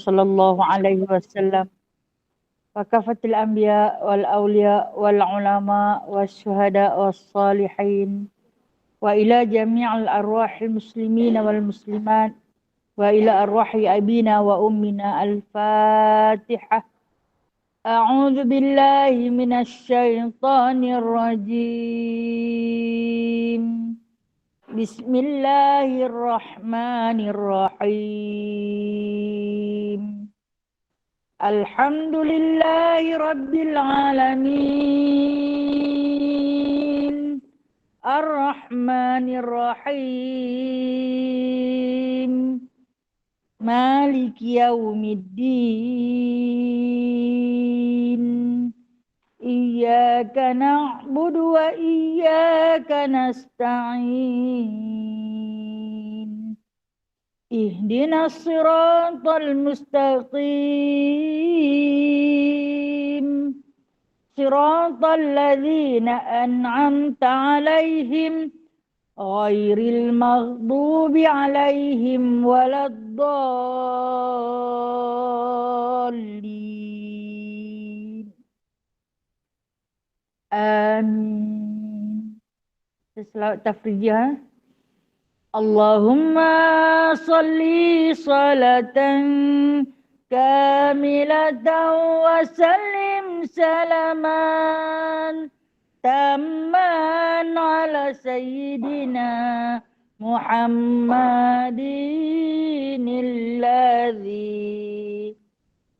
صلى الله عليه وسلم وكافة الأنبياء والأولياء والعلماء والشهداء والصالحين وإلى جميع الأرواح المسلمين والمسلمات وإلى أرواح أبينا وأمنا. الفاتحة. أعوذ بالله من الشيطان الرجيم. بسم الله الرحمن الرحيم. الحمد لله رب العالمين الرحمن الرحيم مالك يوم الدين إياك نعبد وإياك نستعين اهدنا الصراط المستقيم صراط الذين أنعمت عليهم غير المغضوب عليهم ولا الضالين. Amin. Selawat tafrijah. Allahumma salli salatan kamilatan wa sallim salaman tamman ala sayyidina Muhammadin alladhi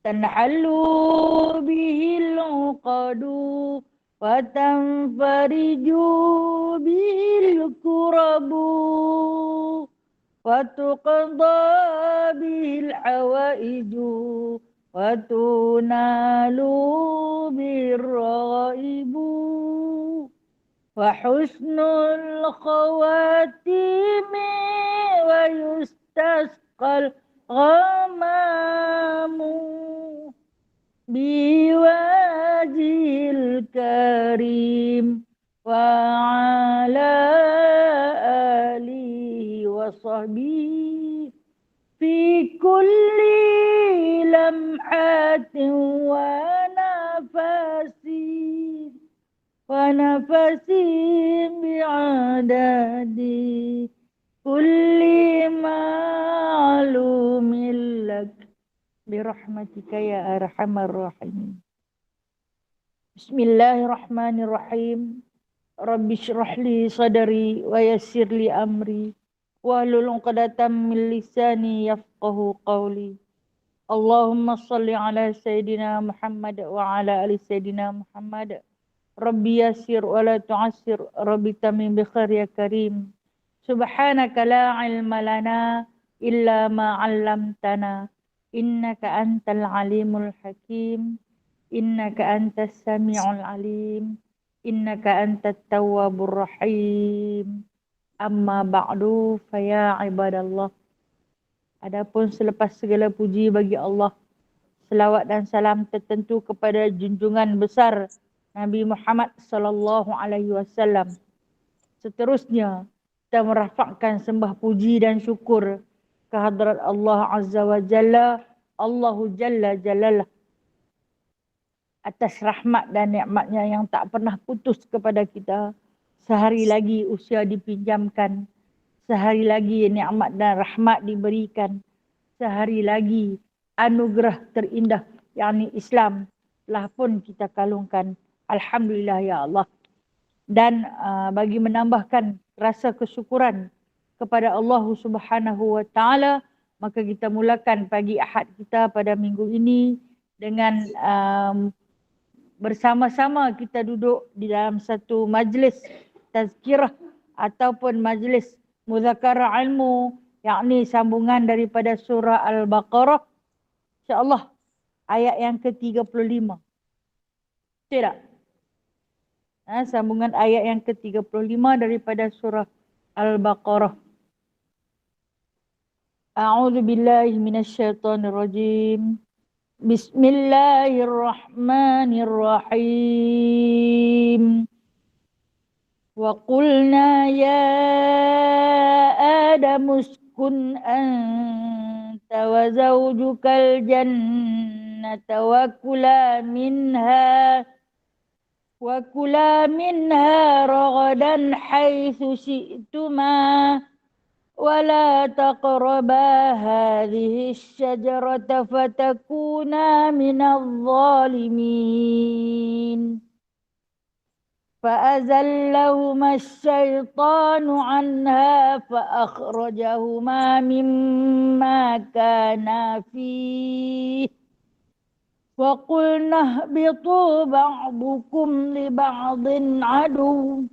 tanhallu bihil uqadu wa tanfariju bihil kurabu wa tuqadha bihil hawaiju wa tunalu birraibu wa husnul khawatimi wa yustasqal ghamamu biwajil karim wa ala alihi wa sahbihi fi kulli lamhatin wa nafasin bi'adadi kulli ma'lumin lak birahmatika ya arhamar rahimin. Bismillahirrahmanirrahim. Rabbi shrah li sadri wa yassir li amri wahlul 'uqdatam min lisani yafqahu qawli. Allahumma shalli ala sayidina Muhammad wa ala ali sayidina Muhammad. Rabbi yassir wa la tu'assir, Rabbi tamim bi khair ya karim. Subhanaka la ilma lana illa ma 'allamtana. Innaka antal alimul hakim. Innaka antas sami'ul alim. Innaka antat tawwabur rahim. Amma ba'du fa ya ibadallah. Adapun selepas segala puji bagi Allah, selawat dan salam tertentu kepada junjungan besar Nabi Muhammad sallallahu alaihi wasallam. Seterusnya kita merafakkan sembah puji dan syukur kehadrat Allah Azza wa Jalla, Allahu Jalla Jalalah, atas rahmat dan nikmatnya yang tak pernah putus kepada kita. Sehari lagi usia dipinjamkan, sehari lagi nikmat dan rahmat diberikan, sehari lagi anugerah terindah yakni Islam telah pun kita kalungkan. Alhamdulillah ya Allah. Dan bagi menambahkan rasa kesyukuran kepada Allah Subhanahu wa taala, maka kita mulakan pagi Ahad kita pada minggu ini dengan bersama-sama kita duduk di dalam satu majlis tazkirah ataupun majlis muzakarah ilmu, yakni sambungan daripada surah Al-Baqarah, insya-Allah ayat yang ke-35. Betul tak? Sambungan ayat yang ke-35 daripada surah Al-Baqarah. A'udzu billahi minasyaitonir rajim. Bismillahirrahmanirrahim. Wa qulna ya Adam uskun anta وزوجك الجنة وكلا منها رغدا حيث شئتما ولا تقربا هذه الشجرة فتكونا من الظالمين فأزلهما الشيطان عنها فأخرجهما مما كانا فيه وقلنا اهبطوا بعضكم لبعض عدو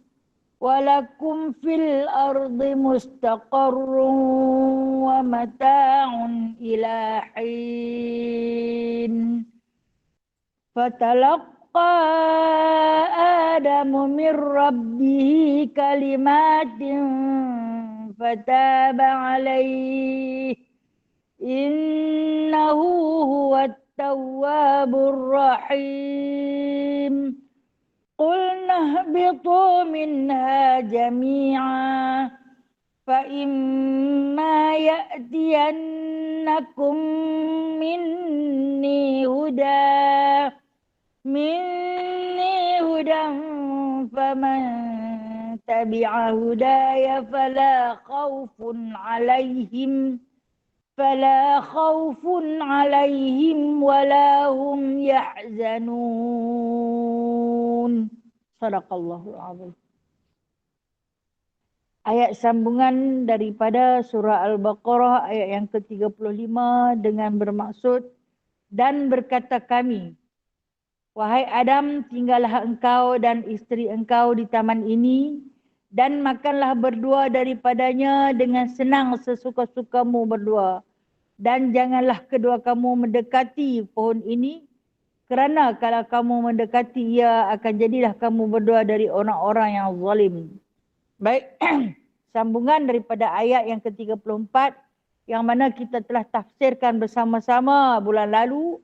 ولكم في الأرض مستقر ومتاع إلى حين فتلقى آدم من ربه كلمات فتاب عليه إنه هو التواب الرحيم قلنا اهبطوا منها جميعا فإما يأتينكم مني هدى فمن تبع هداي فلا خوف عليهم ولا هم يحزنون. Sadaqallahul azim. Ayat sambungan daripada surah Al-Baqarah ayat yang ke-35 dengan bermaksud dan berkata kami, wahai Adam, tinggallah engkau dan isteri engkau di taman ini dan makanlah berdua daripadanya dengan senang sesuka-sukamu berdua. Dan janganlah kedua kamu mendekati pohon ini, kerana kalau kamu mendekati ia akan jadilah kamu berdua dari orang-orang yang zalim. Baik, sambungan daripada ayat yang ke-34 yang mana kita telah tafsirkan bersama-sama bulan lalu,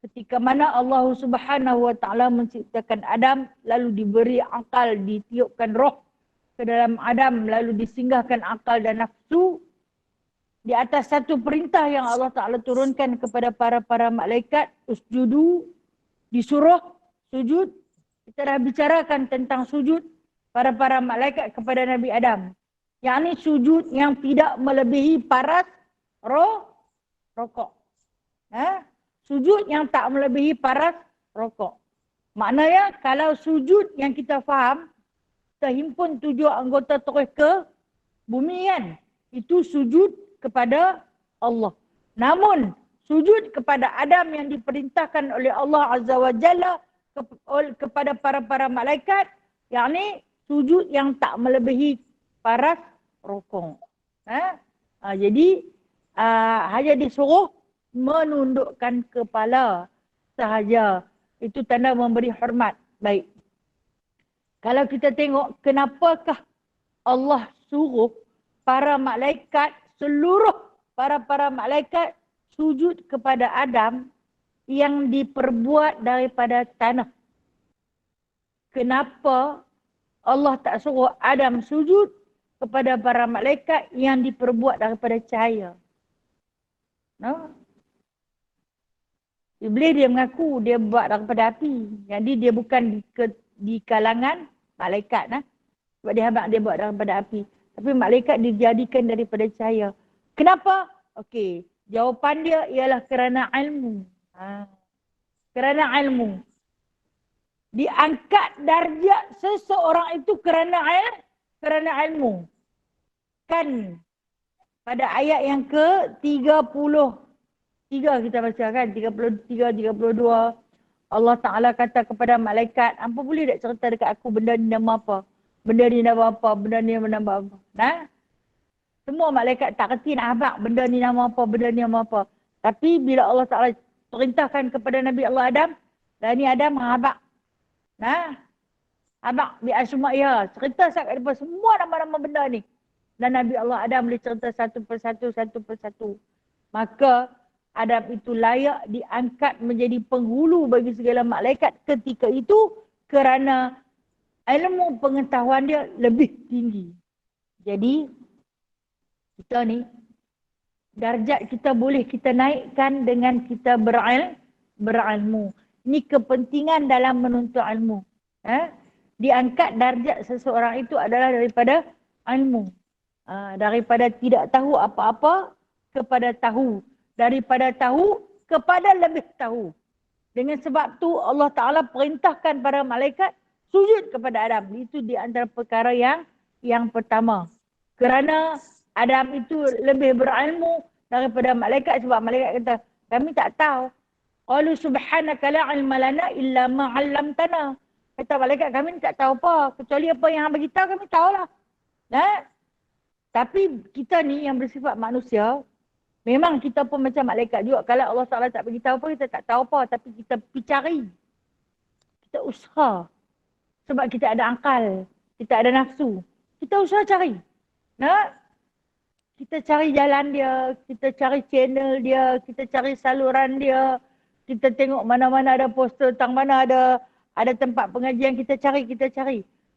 ketika mana Allah Subhanahu Wa Taala menciptakan Adam, lalu diberi akal, ditiupkan roh ke dalam Adam, lalu disinggahkan akal dan nafsu. Di atas satu perintah yang Allah Ta'ala turunkan kepada para malaikat, usjudu, disuruh sujud. Kita dah bicarakan tentang sujud para malaikat kepada Nabi Adam. Yang ini sujud yang tidak melebihi paras rokok. Sujud yang tak melebihi paras rokok. Maknanya kalau sujud yang kita faham, kita himpun 7 anggota tubuh ke bumi kan. Itu sujud kepada Allah. Namun sujud kepada Adam yang diperintahkan oleh Allah Azza wa Jalla kepada para malaikat, yakni sujud yang tak melebihi paras rokok. Jadi hanya disuruh menundukkan kepala sahaja. Itu tanda memberi hormat. Baik. Kalau kita tengok kenapakah Allah suruh para malaikat, seluruh para malaikat sujud kepada Adam yang diperbuat daripada tanah. Kenapa Allah tak suruh Adam sujud kepada para malaikat yang diperbuat daripada cahaya? Iblis dia mengaku dia buat daripada api. Jadi dia bukan di kalangan malaikat. Sebab dia buat daripada api. Tapi malaikat dijadikan daripada cahaya. Kenapa? Okey, jawapan dia ialah kerana ilmu. Kerana ilmu. Diangkat darjat seseorang itu kerana ilmu. Kan pada ayat yang ke-33 kita baca kan, 33, 32. Allah Ta'ala kata kepada malaikat, apa boleh tak cerita dekat aku benda ni nama apa? Benda ni nama apa? Benda ni nama apa? Semua malaikat tak kerti nak habaq benda ni nama apa? Benda ni nama apa? Tapi bila Allah Ta'ala perintahkan kepada Nabi Allah Adam, dan ni Adam habaq. Habaq bi asma'iha. Cerita depan semua nama-nama benda ni. Dan Nabi Allah Adam boleh cerita satu persatu. Maka Adam itu layak diangkat menjadi penghulu bagi segala malaikat ketika itu kerana ilmu pengetahuan dia lebih tinggi. Jadi kita ni Darjat kita boleh kita naikkan dengan kita berilmu. Ini kepentingan dalam menuntut ilmu. Diangkat darjat seseorang itu adalah daripada ilmu. Daripada tidak tahu apa-apa kepada tahu. Daripada tahu kepada lebih tahu. Dengan sebab tu Allah Ta'ala perintahkan para malaikat sujud kepada Adam. Itu di antara perkara yang pertama. Kerana Adam itu lebih berilmu daripada malaikat, sebab malaikat kata, kami tak tahu. Qalu subhanaka la ilma lana illa ma 'allamtana. Kata malaikat, kami tak tahu apa, kecuali apa yang bagi tahu kami tahulah. Tapi kita ni yang bersifat manusia, memang kita pun macam malaikat juga. Kalau Allah Ta'ala tak bagi tahu apa, kita tak tahu apa, tapi kita pergi cari. Kita usaha. Sebab kita ada akal, kita ada nafsu. Kita usaha cari. Kita cari jalan dia, kita cari channel dia, kita cari saluran dia, kita tengok mana-mana ada poster, tang mana ada tempat pengajian, kita cari.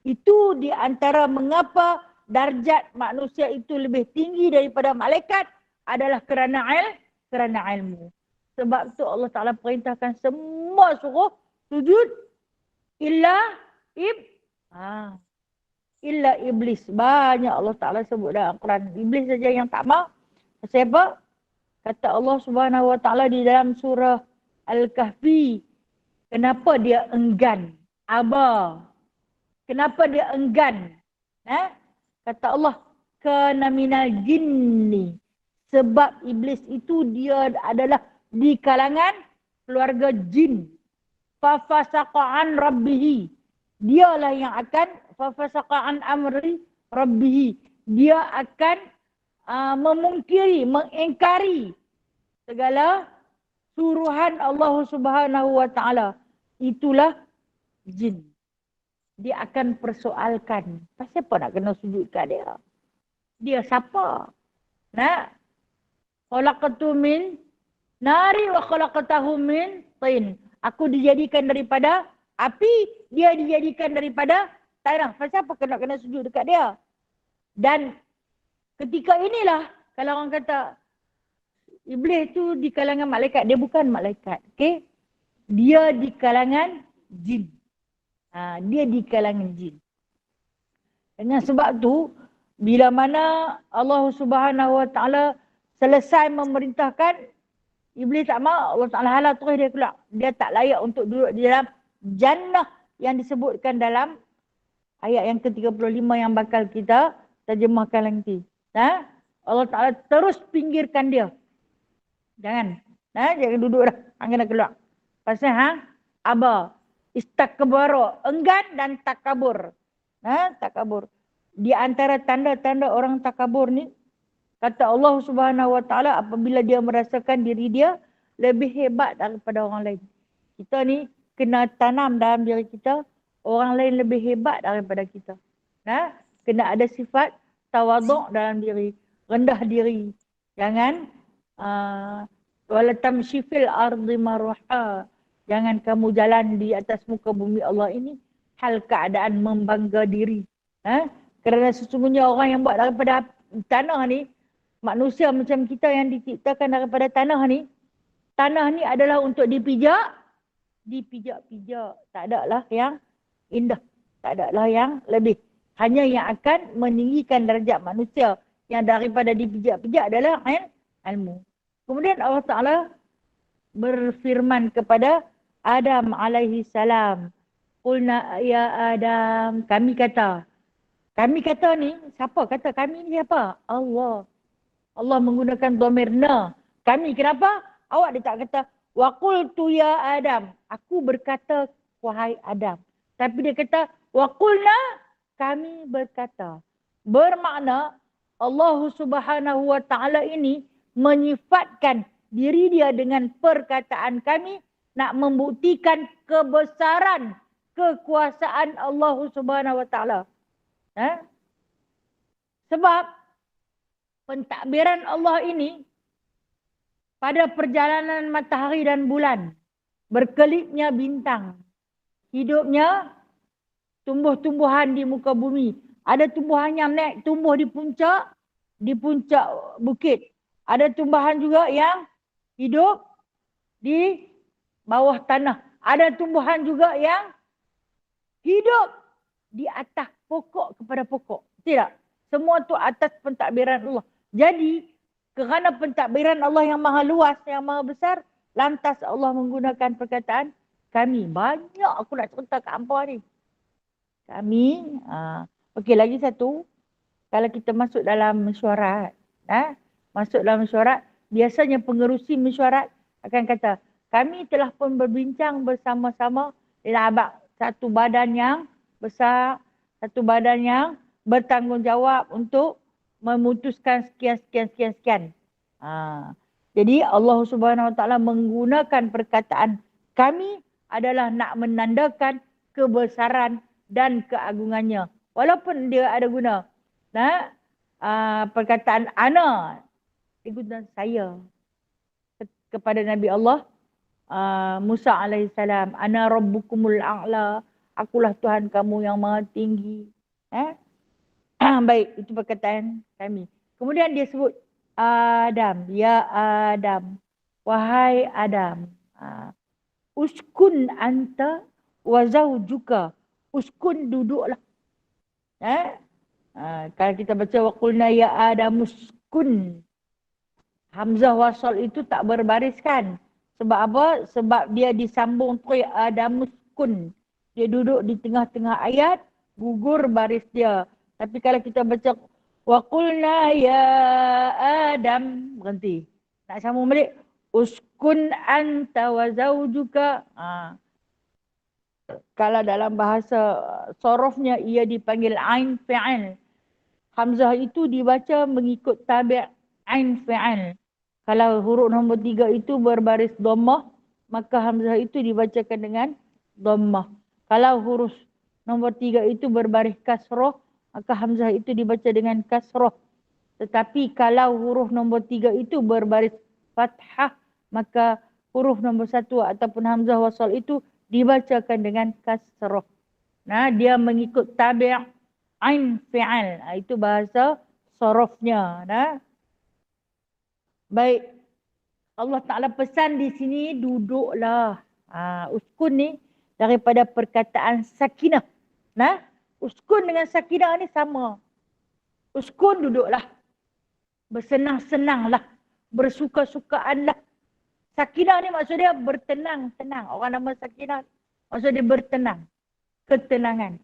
Itu di antara mengapa darjat manusia itu lebih tinggi daripada malaikat adalah kerana ilmu. Sebab tu Allah Ta'ala perintahkan semua suruh sujud illa iblis. Banyak Allah Ta'ala sebut dalam Quran. Iblis saja yang tak mau. Sebab kata Allah Subhanahu Wa Ta'ala di dalam surah Al-Kahfi, kenapa dia enggan? Aba. Kenapa dia enggan? Kata Allah, kana minal jinni. Sebab iblis itu dia adalah di kalangan keluarga jin. Fafasaqa'an rabbihi. Dialah yang akan fafasaqa'an amri rabbihi. Dia akan memungkiri, mengingkari segala suruhan Allah Subhanahu Wa Ta'ala. Itulah jin. Dia akan persoalkan. Siapa nak kena sujud kat dia? Dia siapa? Khalaqatu min nari wa khalaqatahu min tin. Aku dijadikan daripada api, dia dijadikan daripada tanah. Siapa kena sujud dekat dia? Dan ketika inilah, kalau orang kata iblis tu di kalangan malaikat, dia bukan malaikat. Okay? Dia di kalangan jin. Dia di kalangan jin. Dengan sebab tu, bila mana Allah Subhanahu Wa Ta'ala selesai memerintahkan, iblis tak mahu, Allah Ta'ala halau terus dia keluar. Dia tak layak untuk duduk di dalam jannah yang disebutkan dalam ayat yang ke-35 yang bakal kita terjemahkan nanti. Allah Ta'ala terus pinggirkan dia. Jangan duduk dah. Kena keluar. Pasal aba. Istakbara. Enggan dan takabur. Takabur. Di antara tanda-tanda orang takabur ni, kata Allah Subhanahu Wa Ta'ala, apabila dia merasakan diri dia lebih hebat daripada orang lain. Kita ni kena tanam dalam diri kita, orang lain lebih hebat daripada kita. Kena ada sifat tawaduk dalam diri, rendah diri. Jangan wala tamshi fil ardi marha. Jangan kamu jalan di atas muka bumi Allah ini hal keadaan membangga diri. Kerana sesungguhnya orang yang buat daripada tanah ni, manusia macam kita yang diciptakan daripada tanah ni adalah untuk dipijak. Tak adalah yang indah. Tak adalah yang lebih. Hanya yang akan meninggikan darjat manusia yang daripada dipijak-pijak adalah ilmu. Kemudian Allah Ta'ala berfirman kepada Adam alaihi salam. Qulna ya Adam. Kami kata ni, siapa kata kami ni siapa? Allah. Allah menggunakan dhamir na. Kami kenapa? Awak dia tak kata wa qultu ya Adam. Aku berkata wahai Adam. Tapi dia kata wa qulna, kami berkata. Bermakna Allah Subhanahu Wa Ta'ala ini menyifatkan diri dia dengan perkataan kami nak membuktikan kebesaran kekuasaan Allah Subhanahu Wa Ta'ala. Sebab pentadbiran Allah ini pada perjalanan matahari dan bulan, berkelipnya bintang, hidupnya tumbuh-tumbuhan di muka bumi. Ada tumbuhan yang naik tumbuh di puncak bukit. Ada tumbuhan juga yang hidup di bawah tanah. Ada tumbuhan juga yang hidup di atas pokok kepada pokok. Tidak. Semua tu atas pentadbiran Allah. Jadi, kerana pentadbiran Allah yang maha luas, yang maha besar, lantas Allah menggunakan perkataan kami. Banyak aku nak cerita kat hampa ni. Kami, okey lagi satu. Kalau kita masuk dalam mesyuarat, masuk dalam mesyuarat, biasanya pengerusi mesyuarat akan kata, kami telah pun berbincang bersama-sama dalam satu badan yang besar, satu badan yang bertanggungjawab untuk memutuskan sekian. Jadi Allah Subhanahu Wa Taala menggunakan perkataan kami adalah nak menandakan kebesaran dan keagungannya. Walaupun dia ada guna perkataan ana digunakan saya kepada Nabi Allah Musa alaihissalam, ana rabbukumul a'la, akulah Tuhan kamu yang maha tinggi. Baik, itu perkataan kami. Kemudian dia sebut Adam, ya Adam, wahai Adam, uskun anta wa zawjuka, uskun duduklah. Kalau kita baca waqulna ya Adam uskun, hamzah wasal itu tak berbariskan. Sebab apa? Sebab dia disambung tu ya Adam uskun. Dia duduk di tengah-tengah ayat, gugur baris dia. Tapi kalau kita baca waqulna ya Adam, berhenti. Nak sambung balik uskun anta wa zawjuka. Kalau dalam bahasa sorofnya ia dipanggil ain fi'il. Hamzah itu dibaca mengikut tabi' ain fi'il. Kalau huruf nombor 3 itu berbaris dhammah, maka hamzah itu dibacakan dengan dhammah. Kalau huruf nombor 3 itu berbaris kasrah, maka hamzah itu dibaca dengan kasrah. Tetapi kalau huruf nombor 3 itu berbaris fathah, maka huruf nombor 1 ataupun hamzah wasal itu dibacakan dengan kasrah. Dia mengikut tabi' ain fi'al. Itu bahasa sorofnya. Baik. Allah Ta'ala pesan di sini duduklah. Uskun ni daripada perkataan sakinah. Uskun dengan sakinah ni sama. Uskun duduklah. Bersenang-senanglah. Bersuka-sukaanlah. Sakinah ni maksud dia bertenang-tenang. Orang nama sakinah maksud dia bertenang. Ketenangan.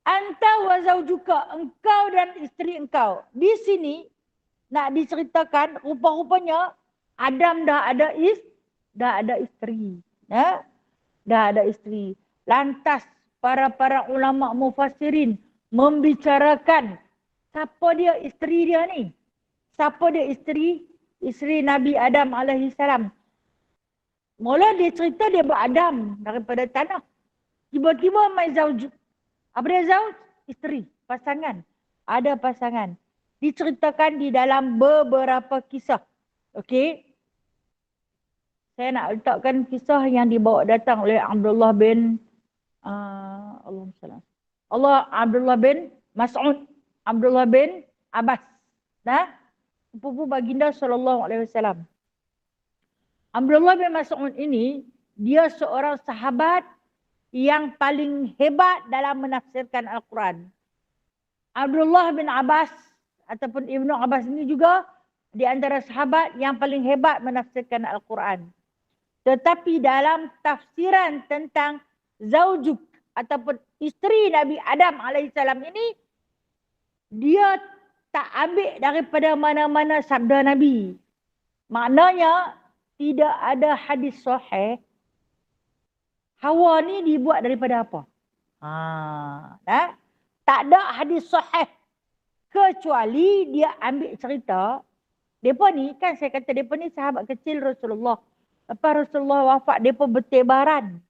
Anta wa zawjuka, engkau dan isteri engkau. Di sini nak diceritakan rupa-rupanya Adam dah ada isteri. Dah ada isteri. Lantas para ulama mufassirin membicarakan siapa dia isteri dia ni? Siapa dia isteri Nabi Adam alaihissalam? Mula dia cerita dia beradam daripada tanah. Tiba-tiba mai zauj. Apa dia zauj? Isteri, pasangan. Ada pasangan. Diceritakan di dalam beberapa kisah. Okey. Saya nak letakkan kisah yang dibawa datang oleh Abdullah bin Abdullah bin Mas'ud, Abdullah bin Abbas. Sepupu baginda sallallahu alaihi wasallam. Abdullah bin Mas'ud ini dia seorang sahabat yang paling hebat dalam menafsirkan Al-Quran. Abdullah bin Abbas ataupun Ibnu Abbas ini juga di antara sahabat yang paling hebat menafsirkan Al-Quran. Tetapi dalam tafsiran tentang zaujuk ataupun isteri Nabi Adam alaihissalam ini, dia tak ambil daripada mana-mana sabda Nabi. Maknanya tidak ada hadis sahih Hawa ni dibuat daripada apa? Tak ada hadis sahih. Kecuali dia ambil cerita. Mereka ni kan saya kata mereka ni sahabat kecil Rasulullah. Lepas Rasulullah wafat mereka bertebaran.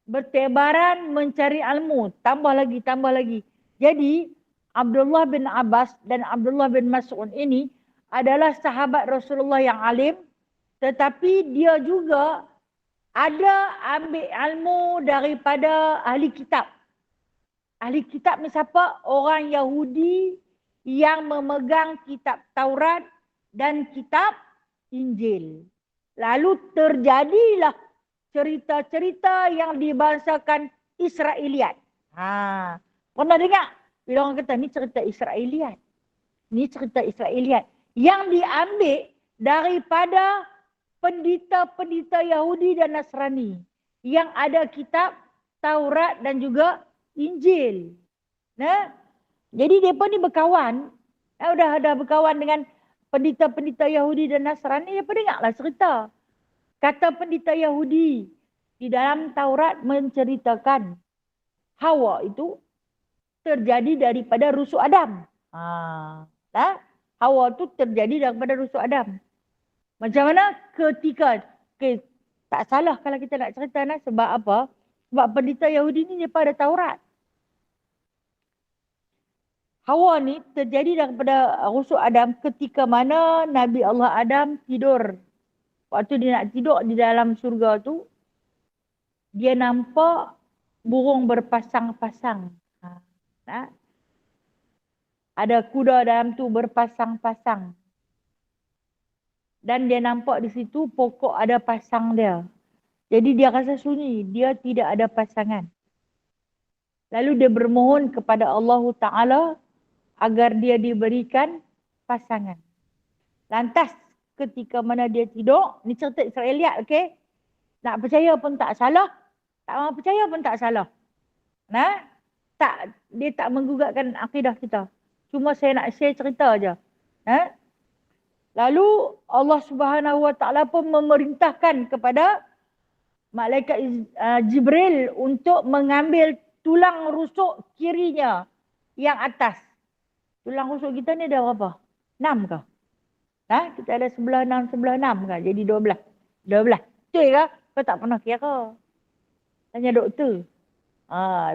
Bertebaran mencari ilmu. Tambah lagi. Jadi Abdullah bin Abbas dan Abdullah bin Mas'ud ini adalah sahabat Rasulullah yang alim. Tetapi dia juga ada ambil ilmu daripada ahli kitab. Ahli kitab ni siapa? Orang Yahudi yang memegang kitab Taurat dan kitab Injil. Lalu terjadilah cerita-cerita yang dibahasakan Israeliat. Pernah dengar? Bila orang kata ni cerita Israeliat. Ni cerita Israeliat yang diambil daripada pendeta-pendeta Yahudi dan Nasrani yang ada kitab Taurat dan juga Injil. Nah, jadi mereka ni berkawan. Dah berkawan dengan pendeta-pendeta Yahudi dan Nasrani. Mereka dengarlah cerita. Kata pendeta Yahudi di dalam Taurat menceritakan Hawa itu terjadi daripada rusuk Adam. Hawa itu terjadi daripada rusuk Adam. Macam mana ketika tak salah kalau kita nak cerita sebab apa? Sebab pendeta Yahudi ni mereka ada Taurat. Hawa ni terjadi daripada rusuk Adam ketika mana Nabi Allah Adam tidur. Waktu dia nak tidur di dalam syurga tu, dia nampak burung berpasang-pasang. Ada kuda dalam tu berpasang-pasang. Dan dia nampak di situ pokok ada pasang dia. Jadi dia rasa sunyi, dia tidak ada pasangan. Lalu dia bermohon kepada Allah Ta'ala agar dia diberikan pasangan. Lantas ketika mana dia tidur, ni cerita Israeliat, okey? Nak percaya pun tak salah, tak mahu percaya pun tak salah. Dia tak menggugatkan akidah kita. Cuma saya nak share cerita aja. Lalu Allah Subhanahu Wa Taala pun memerintahkan kepada malaikat Jibril untuk mengambil tulang rusuk kirinya yang atas. Tulang rusuk kita ni ada berapa? 6 ke? Kita ada sebelah 6 ke? Jadi 12. 12. Betul ke? Kau tak pernah kira. Tanya doktor.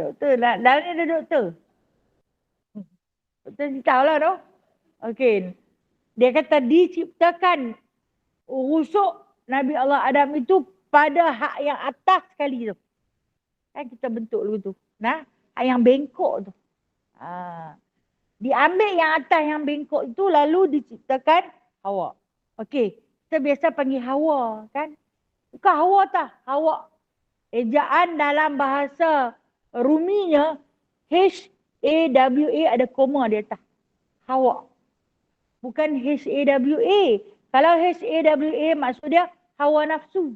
Doktor. Dalam ni ada doktor. Doktor tahu lah tu. Okey. Dia kata diciptakan rusuk Nabi Allah Adam itu pada hak yang atas sekali tu. Kan kita bentuk dulu tu. Hak yang bengkok tu. Diambil yang atas yang bengkok itu lalu diciptakan Hawa. Okey. Kita biasa panggil Hawa kan. Bukan Hawa tak. Hawa. Ejaan dalam bahasa Ruminya H-A-W-A ada koma di atas. Hawa. Bukan H-A-W-A. Kalau H-A-W-A maksud dia hawa nafsu.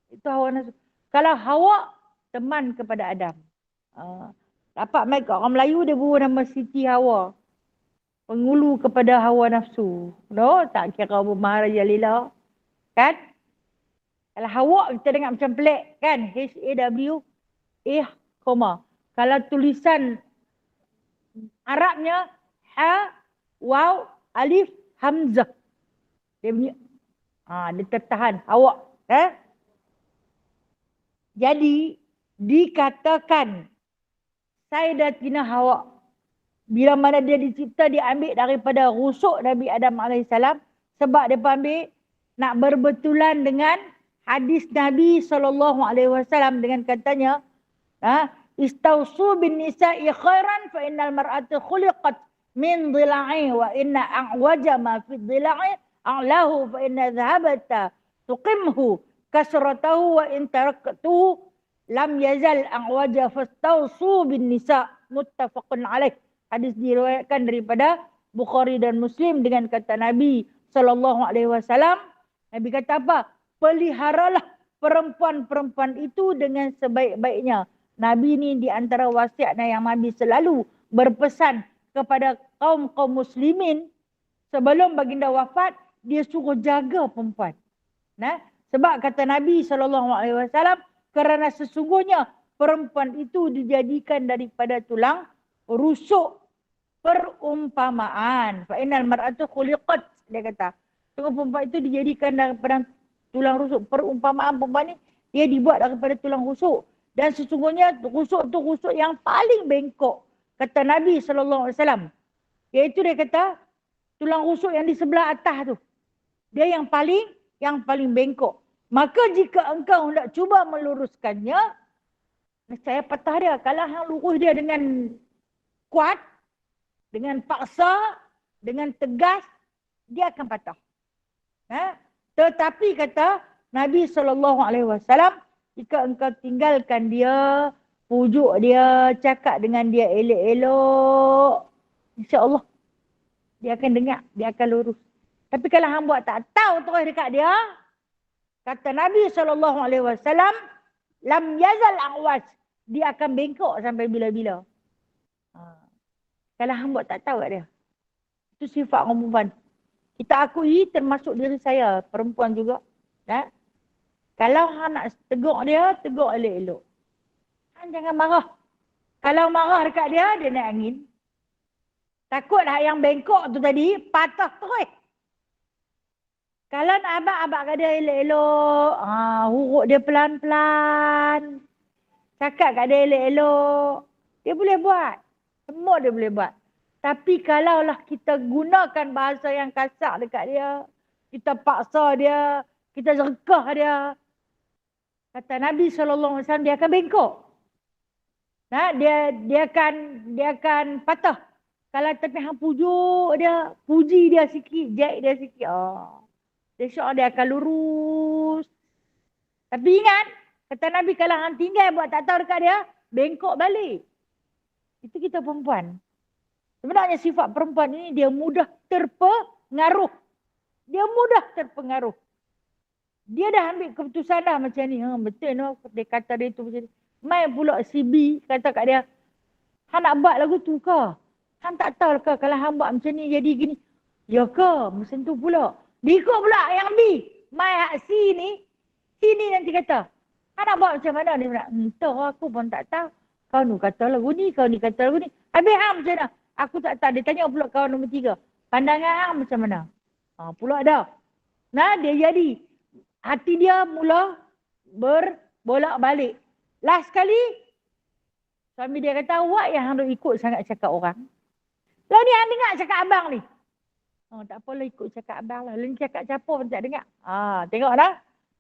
Itu hawa nafsu. Kalau Hawa, teman kepada Adam. Dapat mai kat orang Melayu dia beri nama Siti Hawa. Pengulu kepada hawa nafsu. Tak kira Maharaja Lila. Kan? Kalau Hawa kita dengar macam pelik kan? H-A-W-A, koma. Kalau tulisan Arabnya Ha, Waw, Alif, Hamzah. Dia punya, dia tertahan. Hawa. Jadi, dikatakan Sayyidatina Hawa. Bila mana dia dicipta, dia ambil daripada rusuk Nabi Adam AS. Sebab dia ambil nak berbetulan dengan hadis Nabi SAW dengan katanya, Istausu bin nisa'i khairan fa innal mar'ata khuliqat min dhila'i wa inna a'waja ma fi dhila'i a'lahu fa inna dhahabata tuqimhu kasratahu wa in taraktuhu lam yazal a'waja fastausu bin nisa' muttafaqun alaih. Hadis diriwayatkan daripada Bukhari dan Muslim dengan kata Nabi SAW. Nabi kata apa? Peliharalah perempuan-perempuan itu dengan sebaik-baiknya. Nabi ni di antara wasiatnya yang Nabi selalu berpesan kepada kaum-kaum muslimin sebelum baginda wafat, dia suruh jaga perempuan. Sebab kata Nabi SAW, kerana sesungguhnya perempuan itu dijadikan daripada tulang rusuk perumpamaan. Fa innal mar'atu khuliqat, dia kata. Tengok perempuan itu dijadikan daripada tulang rusuk. Perumpamaan perempuan ni dia dibuat daripada tulang rusuk. Dan sesungguhnya rusuk tu rusuk yang paling bengkok. Kata Nabi SAW. Iaitu dia kata tulang rusuk yang di sebelah atas tu. Dia yang paling bengkok. Maka jika engkau hendak cuba meluruskannya, saya patah dia. Kalau hang lurus dia dengan kuat, Dengan paksa, dengan tegas, dia akan patah. Tetapi kata Nabi SAW, jika engkau tinggalkan dia, pujuk dia, cakap dengan dia elok-elok, insya-Allah dia akan dengar, dia akan lurus. Tapi kalau hang buat tak tahu terus dekat dia, kata Nabi SAW, lam yazal a'was, dia akan bengkok sampai bila-bila. Kalau hang buat tak tahu kat dia. Itu sifat orang perempuan. Kita akui termasuk diri saya, perempuan juga. Kalau hang nak tegur dia, tegur elok-elok. Hang jangan marah. Kalau marah dekat dia, dia naik angin. Takut yang bengkok tu tadi, patah terus. Kalau nak abang kat dia elok-elok, huruk dia pelan-pelan. Cakap kat dia elok-elok. Dia boleh buat. Semua dia boleh buat. Tapi kalaulah kita gunakan bahasa yang kasar dekat dia, kita paksa dia, kita jerkah dia, kata Nabi SAW, dia akan bengkok. Dia akan patah. Kalau tapi hang pujuk dia, puji dia sikit, jaik dia sikit, insya-Allah dia akan lurus. Tapi ingat, kata Nabi, kalau hang tinggal buat tak tahu dekat dia, bengkok balik. Itu kita perempuan. Sebenarnya sifat perempuan ini dia mudah terpengaruh. Dia mudah terpengaruh. Dia dah ambil keputusan dah macam ni. Betul no, dia kata dia tu macam ni. Mai pula si B kata kat dia, hang nak buat lagu tu ke? Hang tak tahu ke kalau hang buat macam ni jadi gini? Ya ke? Macam tu pula. Diikut pula yang B. Mai hak C ni nanti kata, hang nak buat macam mana? Dia nak, entah aku pun tak tahu. Kau ni kata lagu ni, kau ni kata lagu ni. Habis hang macam mana? Aku tak tahu. Dia tanya pula kawan nombor 3. Pandangan hang macam mana? Pula dah. Dia jadi. Hati dia mula berbolak-balik. Last kali, suami dia kata, awak yang hang ikut sangat cakap orang. Lalu ni hang dengar cakap abang ni. Tak apalah ikut cakap abang lah. Lalu cakap siapa pun tak dengar. Tengok dah.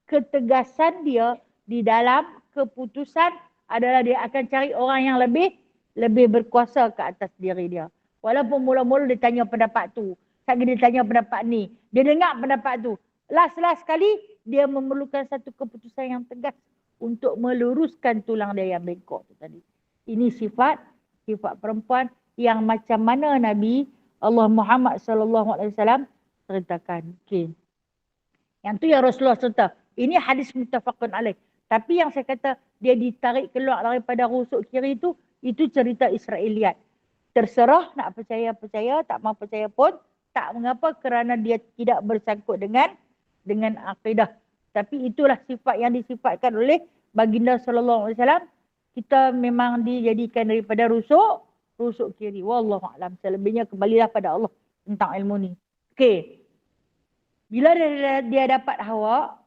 Ketegasan dia di dalam keputusan adalah dia akan cari orang yang lebih berkuasa ke atas diri dia. Walaupun mula-mula dia tanya pendapat tu. Sekali dia tanya pendapat ni. Dia dengar pendapat tu. Last kali, dia memerlukan satu keputusan yang tegas untuk meluruskan tulang dia yang bengkok tu tadi. Ini sifat perempuan yang macam mana Nabi Allah Muhammad SAW ceritakan. Okay. Yang tu yang Rasulullah cerita. Ini hadis muttafaqun alaih. Tapi yang saya kata dia ditarik keluar daripada rusuk kiri itu cerita Israeliat. Terserah nak percaya, tak mau percaya pun tak mengapa kerana dia tidak bersangkut dengan akidah. Tapi itulah sifat yang disifatkan oleh baginda sallallahu alaihi wasallam. Kita memang dijadikan daripada rusuk kiri. Wallahu a'lam. Selebihnya kembalilah pada Allah tentang ilmu ni. Okey. Bila dia dapat Hawa,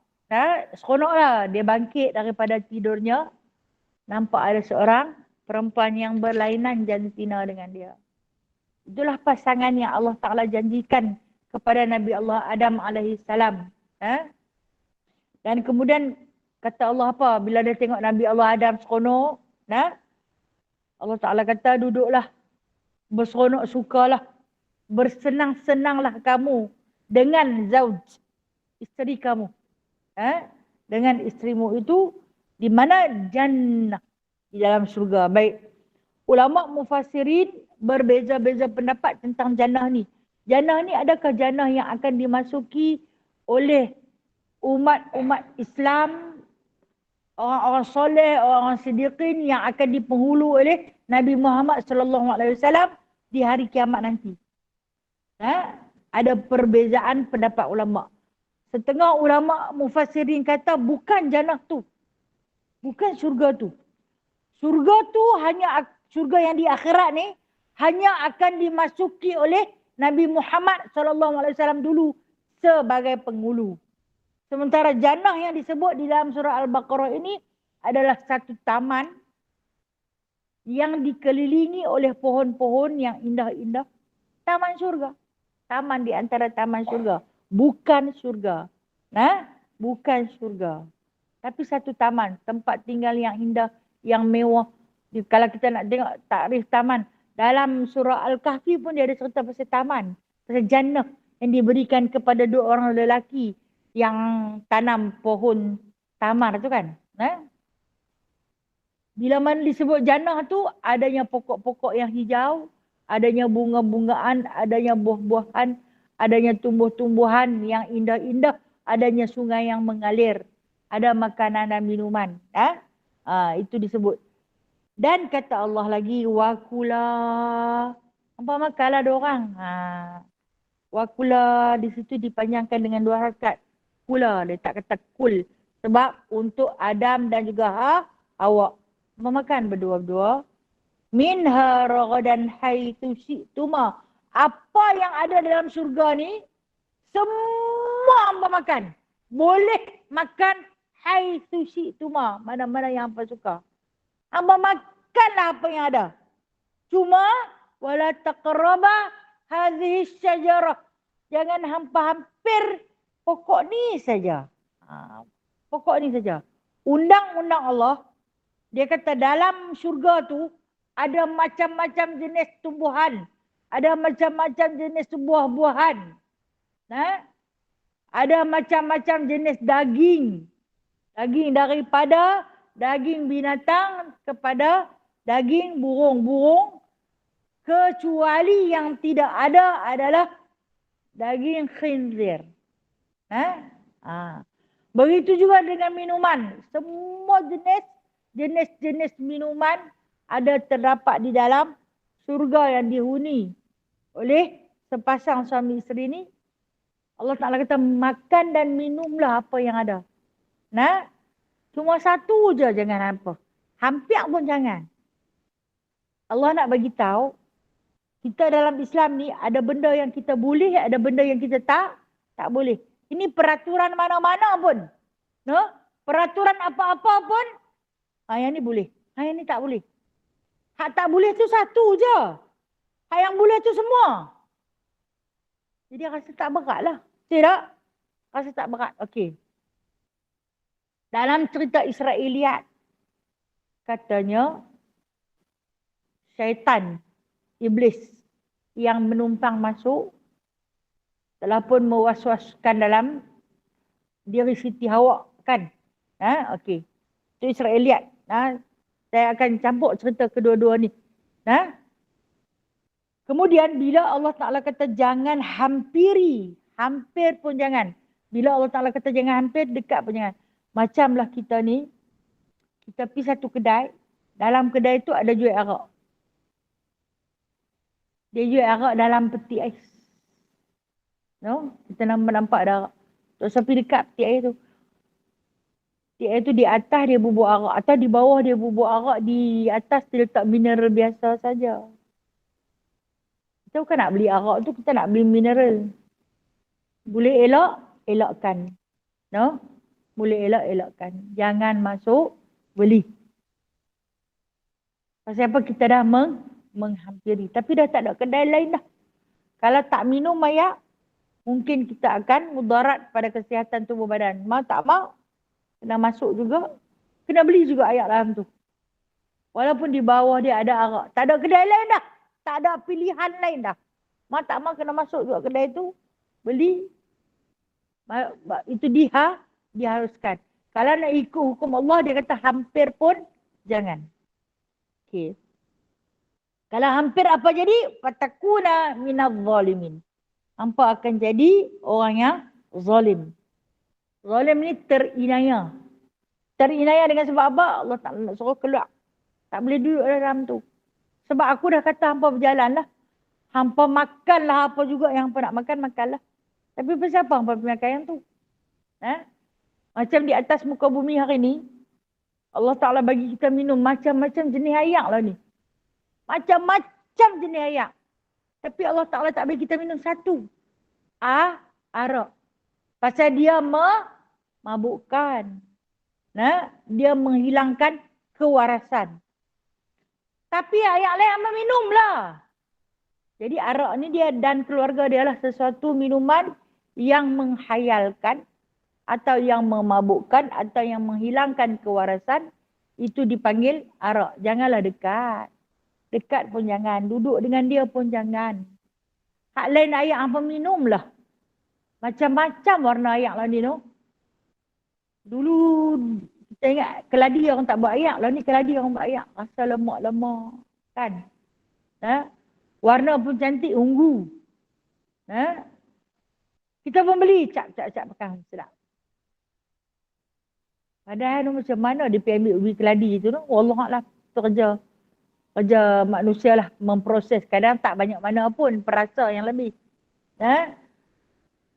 seronoklah dia bangkit daripada tidurnya. Nampak ada seorang perempuan yang berlainan jantina dengan dia. Itulah pasangan yang Allah Ta'ala janjikan kepada Nabi Allah Adam alaihissalam. Dan kemudian kata Allah apa? Bila dia tengok Nabi Allah Adam seronok, Allah Ta'ala kata duduklah, berseronok sukalah, bersenang-senanglah kamu dengan zauj, isteri kamu. Dengan isterimu itu di mana? Jannah, di dalam surga. Baik. Ulama mufassirin berbeza-beza pendapat tentang jannah ni. Jannah ni adakah jannah yang akan dimasuki oleh umat-umat Islam, orang-orang soleh, orang-orang siddiqin yang akan dipenghulu oleh Nabi Muhammad SAW di hari kiamat nanti. Ada perbezaan pendapat ulama. Setengah ulama mufassirin kata bukan jannah tu. Bukan syurga tu. Syurga tu hanya syurga yang di akhirat ni hanya akan dimasuki oleh Nabi Muhammad SAW dulu sebagai penghulu. Sementara jannah yang disebut di dalam surah Al-Baqarah ini adalah satu taman yang dikelilingi oleh pohon-pohon yang indah-indah. Taman syurga. Taman di antara taman syurga. Bukan syurga. Bukan syurga. Tapi satu taman. Tempat tinggal yang indah, yang mewah. Kalau kita nak tengok takrif taman, Dalam surah Al-Kahfi pun dia ada cerita pasal taman. Pasal jannah yang diberikan kepada 2 orang lelaki yang tanam pohon tamar tu kan. Bila mana disebut jannah tu, adanya pokok-pokok yang hijau, adanya bunga-bungaan, adanya buah-buahan, adanya tumbuh-tumbuhan yang indah-indah, adanya sungai yang mengalir, ada makanan dan minuman. Itu disebut. Dan kata Allah lagi, wakula. Apa makanlah diorang. Wakula di situ dipanjangkan dengan 2 harakat. Kula, dia tak kata kul. Sebab untuk Adam dan juga Hawa memakan berdua-dua. Minha ragadan haitsu syi'tuma. Apa yang ada dalam surga ni, semua hamba makan. Boleh makan haitsu syi'tuma. Mana-mana yang hamba suka. Hamba makanlah apa yang ada. Cuma, wala taqraba hadhihi syajarah. Jangan hampa hampir pokok ni saja. Pokok ni saja. Undang-undang Allah, dia kata dalam syurga tu ada macam-macam jenis tumbuhan. Ada macam-macam jenis buah-buahan. Ada macam-macam jenis daging. Daging daripada daging binatang kepada daging burung-burung. Kecuali yang tidak ada adalah daging khinzir. Begitu juga dengan minuman. Semua jenis-jenis minuman ada terdapat di dalam surga yang dihuni oleh sepasang suami isteri ni. Allah Ta'ala kata makan dan minumlah apa yang ada. Cuma satu je jangan hampa. Hampir pun jangan. Allah nak bagi tahu kita dalam Islam ni ada benda yang kita boleh, ada benda yang kita tak boleh. Ini peraturan mana-mana pun. Peraturan apa-apa pun, yang ni boleh. Yang ni tak boleh. Hak tak boleh tu satu je. Hak yang boleh tu semua. Jadi rasa tak berat lah. Tidak? Rasa tak berat. Okey. Dalam cerita Israeliat, katanya syaitan, iblis yang menumpang masuk telah pun mewaswaskan dalam diri Siti Hawa kan. Okey. Itu Israeliat. Saya akan campur cerita kedua-dua ni. Kemudian bila Allah Ta'ala kata jangan hampiri, hampir pun jangan. Bila Allah Ta'ala kata jangan hampir, dekat pun jangan. Macamlah kita ni, kita pergi satu kedai, dalam kedai tu ada jual arak. Dia jual arak dalam peti ais. Kita nampak ada arak. Tak usah pergi dekat peti ais tu. Peti ais tu di atas dia bubuk arak. Atau di bawah dia bubuk arak. Di atas dia letak mineral biasa saja. Kita bukan nak beli arak tu, kita nak beli mineral. Boleh elakkan. Boleh elakkan. Jangan masuk beli. Pasal apa kita dah menghampiri. Tapi dah tak ada kedai lain dah. Kalau tak minum ayak, mungkin kita akan mudarat pada kesihatan tubuh badan. Mau tak mau, kena masuk juga. Kena beli juga ayak dalam tu. Walaupun di bawah dia ada arak. Tak ada kedai lain dah. Tak ada pilihan lain dah. Mau tak mau kena masuk juga kedai tu. Beli. Itu diharuskan. Kalau nak ikut hukum Allah, dia kata hampir pun jangan. Okey. Kalau hampir apa jadi? Fatakuna minadh zalimin. Hampa akan jadi orang yang zalim. Zalim ni terinaya. Terinaya dengan sebab apa? Allah tak nak suruh keluar. Tak boleh duduk dalam tu. Sebab aku dah kata hampa berjalan lah. Hampa makanlah apa juga yang hampa nak makan, makanlah. Tapi pasal apa hampa pergi makan yang tu? Macam di atas muka bumi hari ni, Allah Ta'ala bagi kita minum macam-macam jenis ayak lah ni. Macam-macam jenis ayak. Tapi Allah Ta'ala tak bagi kita minum satu. Arak. Pasal dia memabukkan. Dia menghilangkan kewarasan. Tapi ayak lain hamba minumlah. Jadi arak ni dia dan keluarga dia lah sesuatu minuman yang menghayalkan atau yang memabukkan atau yang menghilangkan kewarasan. Itu dipanggil arak. Janganlah dekat. Dekat pun jangan. Duduk dengan dia pun jangan. Hak lain ayak hampa minumlah. Macam-macam warna ayak lah ni no. Dulu kita ingat keladi orang tak buat ayak. Lah ni keladi orang buat ayak. Rasa lemak-lemak. Kan? Ha? Warna pun cantik, ungu. Ha? Kita pun beli. Cap makan. Sedap. Padahal macam mana dia pergi ambil ubi keladi tu no. Wallahualam. Itu kerja manusia lah. Memproses. Kadang tak banyak mana pun. Perasa yang lebih. Ha?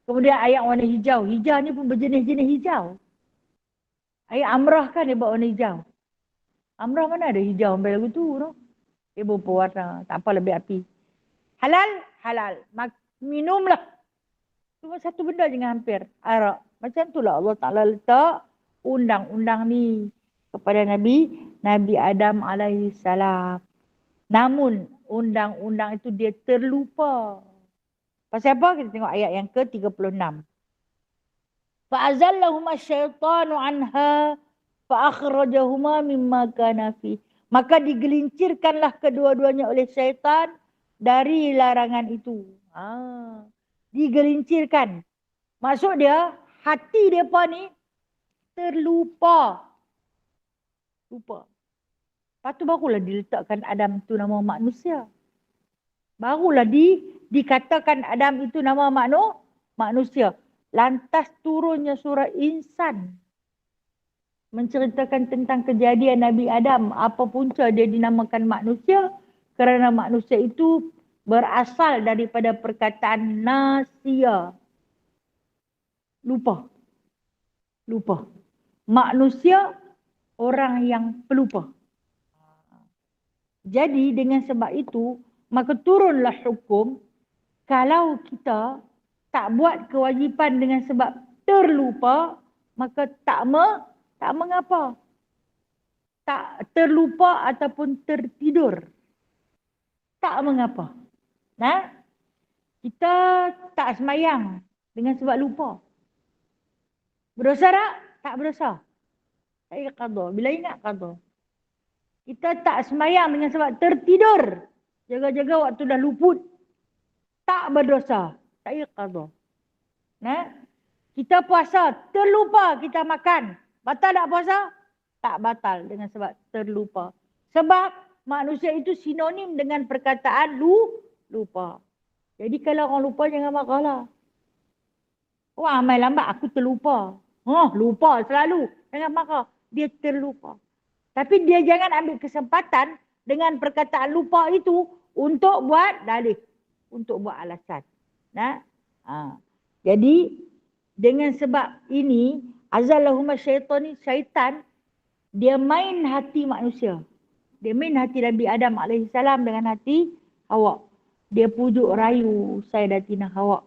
Kemudian ayak warna hijau. Hijau ni pun berjenis-jenis hijau. Ayak amrah kan dia buat warna hijau. Amrah mana ada hijau sampai lagu tu no. Dia berupa warna. Tak apa lebih api. Halal? Halal. Minumlah. Cuma satu benda jangan hampir. Arak. Macam tu lah Allah Ta'ala letak undang-undang ni kepada Nabi Adam alaihi salam. Namun undang-undang itu dia terlupa. Pasal apa? Kita tengok ayat yang ke-36. Fa'azallahuma syaitanu anha fa'akhrajahuma mimma kana fi. Maka digelincirkanlah kedua-duanya oleh syaitan dari larangan itu. Digelincirkan. Maksud dia, hati mereka ni terlupa. Lupa. Lepas tu barulah diletakkan Adam itu nama manusia. Barulah dikatakan Adam itu nama manusia. Lantas turunnya surah Insan. Menceritakan tentang kejadian Nabi Adam. Apa punca dia dinamakan manusia? Kerana manusia itu berasal daripada perkataan nasia. Lupa. Manusia orang yang pelupa. Jadi dengan sebab itu, maka turunlah hukum kalau kita tak buat kewajipan dengan sebab terlupa, maka tak mengapa. Tak terlupa ataupun tertidur. Tak mengapa. Nah, kita tak semayang dengan sebab lupa. Berdosa tak? Tak berdosa. Tak ingat qada. Bila ingat qada. Kita tak semayang dengan sebab tertidur. Jaga-jaga waktu dah luput. Tak berdosa. Tak ingat qada. Nah, kita puasa. Terlupa kita makan. Batal tak puasa? Tak batal dengan sebab terlupa. Sebab manusia itu sinonim dengan perkataan lupa. Jadi kalau orang lupa jangan marahlah. Wah, amal lambat aku terlupa. Lupa selalu. Jangan marah. Dia terlupa. Tapi dia jangan ambil kesempatan dengan perkataan lupa itu untuk buat dalih. Untuk buat alasan. Nah, jadi dengan sebab ini azallahuma syaitan dia main hati manusia. Dia main hati Nabi Adam alaihi salam dengan hati Hawa. Dia pujuk rayu Sayyidatina Hawa.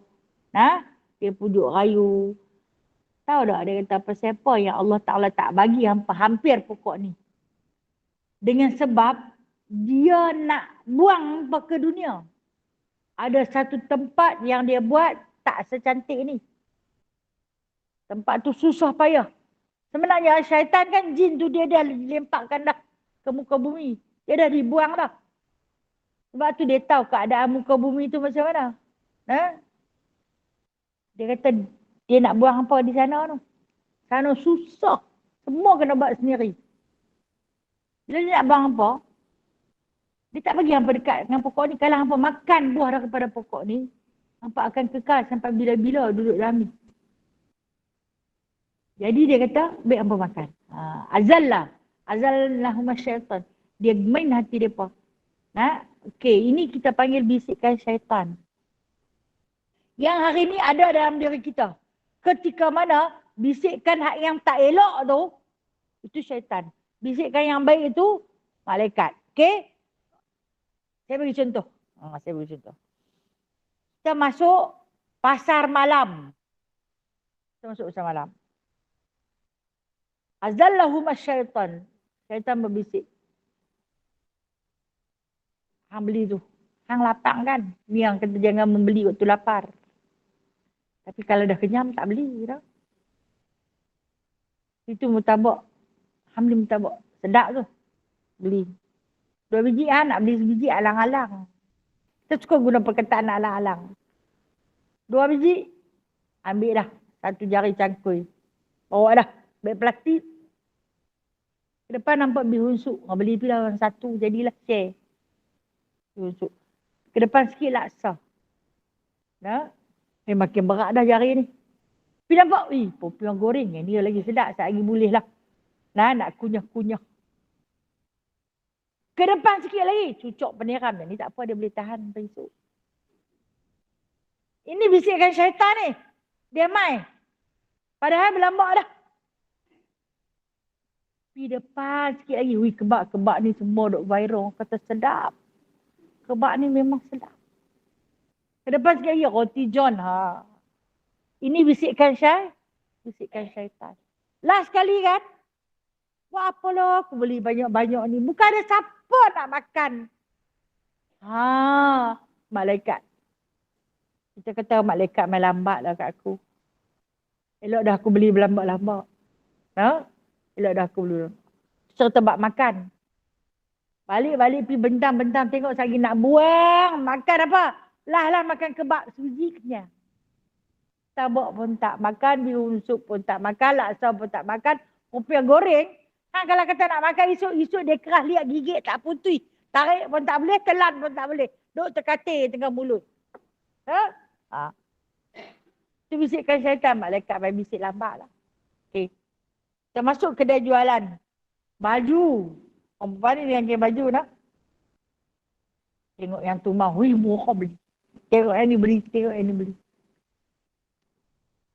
Nah, dia pujuk rayu. Tahu tak dia kata apa siapa yang Allah Ta'ala tak bagi hampir pokok ni. Dengan sebab dia nak buang ke dunia. Ada satu tempat yang dia buat tak secantik ni. Tempat tu susah payah. Sebenarnya syaitan kan jin tu dia dah dilemparkan dah ke muka bumi. Dia dah dibuang dah. Sebab tu dia tahu keadaan muka bumi tu macam mana. Dia kata dia nak buang apa di sana tu. Sana susah. Semua kena buat sendiri. Bila dia nak buang apa, dia tak bagi hampa dekat dengan pokok ni. Kalau hampa makan buah daripada pokok ni, hampa akan kekal sampai bila-bila duduk dalam ni. Jadi dia kata, baik hampa makan. Azallahuma syaitan. Dia main hati mereka. Okey, ini kita panggil bisikan syaitan. Yang hari ni ada dalam diri kita. Ketika mana bisikkan hak yang tak elok tu, itu syaitan. Bisikkan yang baik itu, malaikat. Okey? Saya bagi contoh. Kita masuk pasar malam. Azallahuma syaitan. Syaitan berbisik. Hang beli tu. Hang lapang kan? Ni yang kata jangan membeli waktu lapar. Tapi kalau dah kenyam tak beli dah. Itu mutabak. Hang beli mutabak. Sedap tu. Beli. 2 biji nak beli sebiji alang-alang. Kita suka guna perkataan alang-alang. 2 biji, ambil dah. 1 jari cangkul. Bawa dah. Beg plastik. Ke depan nampak bihunsuk. Beli pula orang satu. Jadilah share. Bihunsuk. Ke depan sikit laksa. Nah. Makin berat dah jari ni. Tapi nampak, popiah goreng ni dia lagi sedap. Saya lagi boleh lah. Nah, nak kunyah-kunyah. Ke depan sikit lagi. Cucuk peniram. Ni tak apa, dia boleh tahan sampai esok. Ini bisikan syaitan ni. Dia main. Padahal berlambak dah. Di depan sikit lagi. Kebab ni semua duk viral. Kata sedap. Kebab ni memang sedap. Ke depan sikit lagi. Roti John. Ini bisikan syaitan. Last kali kan. Buat apa lah aku beli banyak-banyak ni. Bukan ada siapa nak makan. Malaikat. Kita kata malaikat main lambat lah kat aku. Elok dah aku beli berlambat-lambat. Elok dah aku beli. Serta bak makan. Balik-balik pergi bentang-bentang tengok lagi nak buang. Makan apa? Lah makan kebab suji kenyang. Tabak pun tak makan. Bihunsuk pun tak makan. Laksa pun tak makan. Popiah goreng. Kalau kata nak makan esok dia keras liat gigit tak putih. Tarik pun tak boleh. Telan pun tak boleh. Duk terkatir tengah mulut. Itu bisikan syaitan. Malaikat main bisik lambat lah. Okay. Kita masuk kedai jualan. Baju. Perempuan ni yang kira baju nak. Tengok yang tu mah. Murah beli. Tengok yang ni beli.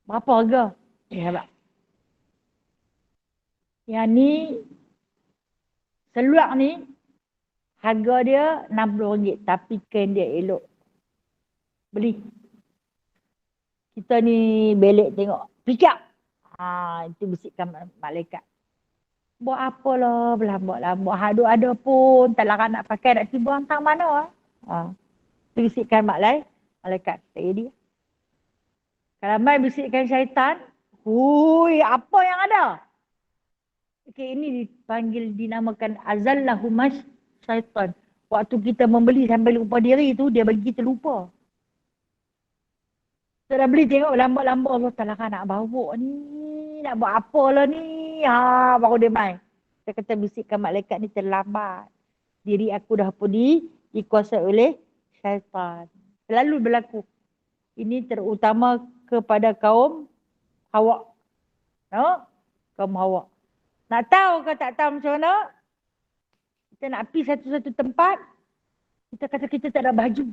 Berapa harga? Hebat. Yang ni. Seluar ni. Harga dia RM60. Tapi kain dia elok. Beli. Kita ni belik tengok. Pikap. Itu bisikan malaikat. Buat apalah berlambak-lambak. Ada pun. Tak larang nak pakai. Nak tiba hantar mana. Itu bisikan malaikat. Tak jadi. Kalau main bisikan syaitan. Apa yang ada? Okay, ini dinamakan azallahumas syaitan. Waktu kita membeli sampai lupa diri tu. Dia bagi kita lupa. Kita dah beli tengok lambat-lambat Allah tak nak bawa ni. Nak buat apa lah ni. Baru dia main. Saya kata bisikkan malaikat ni terlambat. Diri aku dah pun dikuasai oleh syaitan. Selalu berlaku. Ini terutama kepada kaum Hawa. Kaum Hawa. Nak tahu ke tak tahu macam mana? Kita nak pergi satu-satu tempat. Kita kata kita tak ada baju.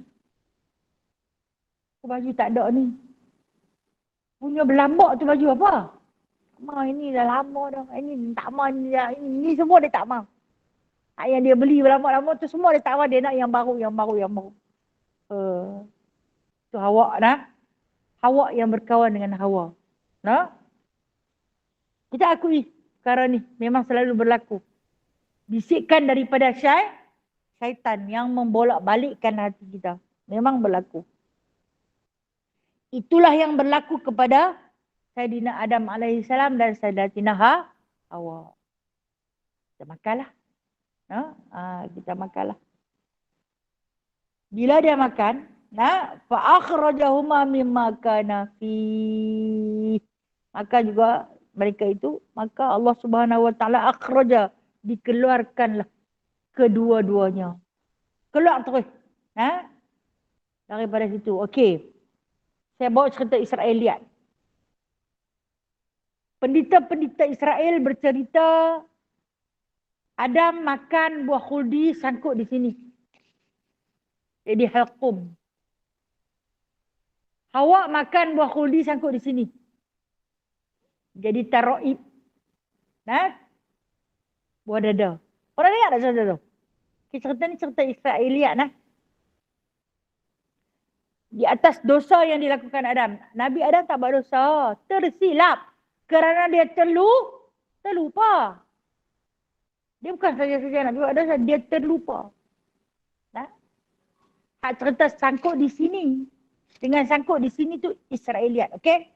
Baju tak ada ni. Punya berlambak tu baju apa? Ini dah lama dah. Ini tak mau. Ini semua dia tak mau. Yang dia beli berlambak-lambak tu semua dia tak mau. Dia nak yang baru. Tu Hawa dah. Hawa yang berkawan dengan Hawa. Kita akui perkara ni. Memang selalu berlaku. Bisikkan daripada syaitan yang membolak-balikkan hati kita. Memang berlaku. Itulah yang berlaku kepada Sayyidina Adam AS dan Sayyidatina Hawa. Kita makanlah. Kita makanlah. Bila dia makan, fa akhrajahuma mimma kana fi. Maka juga mereka itu, maka Allah Subhanahu wa taala akhraja, dikeluarkanlah kedua-duanya. Keluar terus. Daripada situ. Okey. Saya bawa cerita Israeliat. Pendeta-pendeta Israel bercerita Adam makan buah khuldi sangkut di sini. Jadi halqum. Hawa makan buah khuldi sangkut di sini. Jadi taroib. Buah dada. Orang dengar tak cerita tu? Cerita ni cerita Israeliat. Di atas dosa yang dilakukan Adam. Nabi Adam tak buat dosa. Tersilap. Kerana dia terlupa. Dia bukan saja-saja nak buat dosa. Dia terlupa. Hak cerita sangkut di sini. Dengan sangkut di sini tu Israeliat. Okey?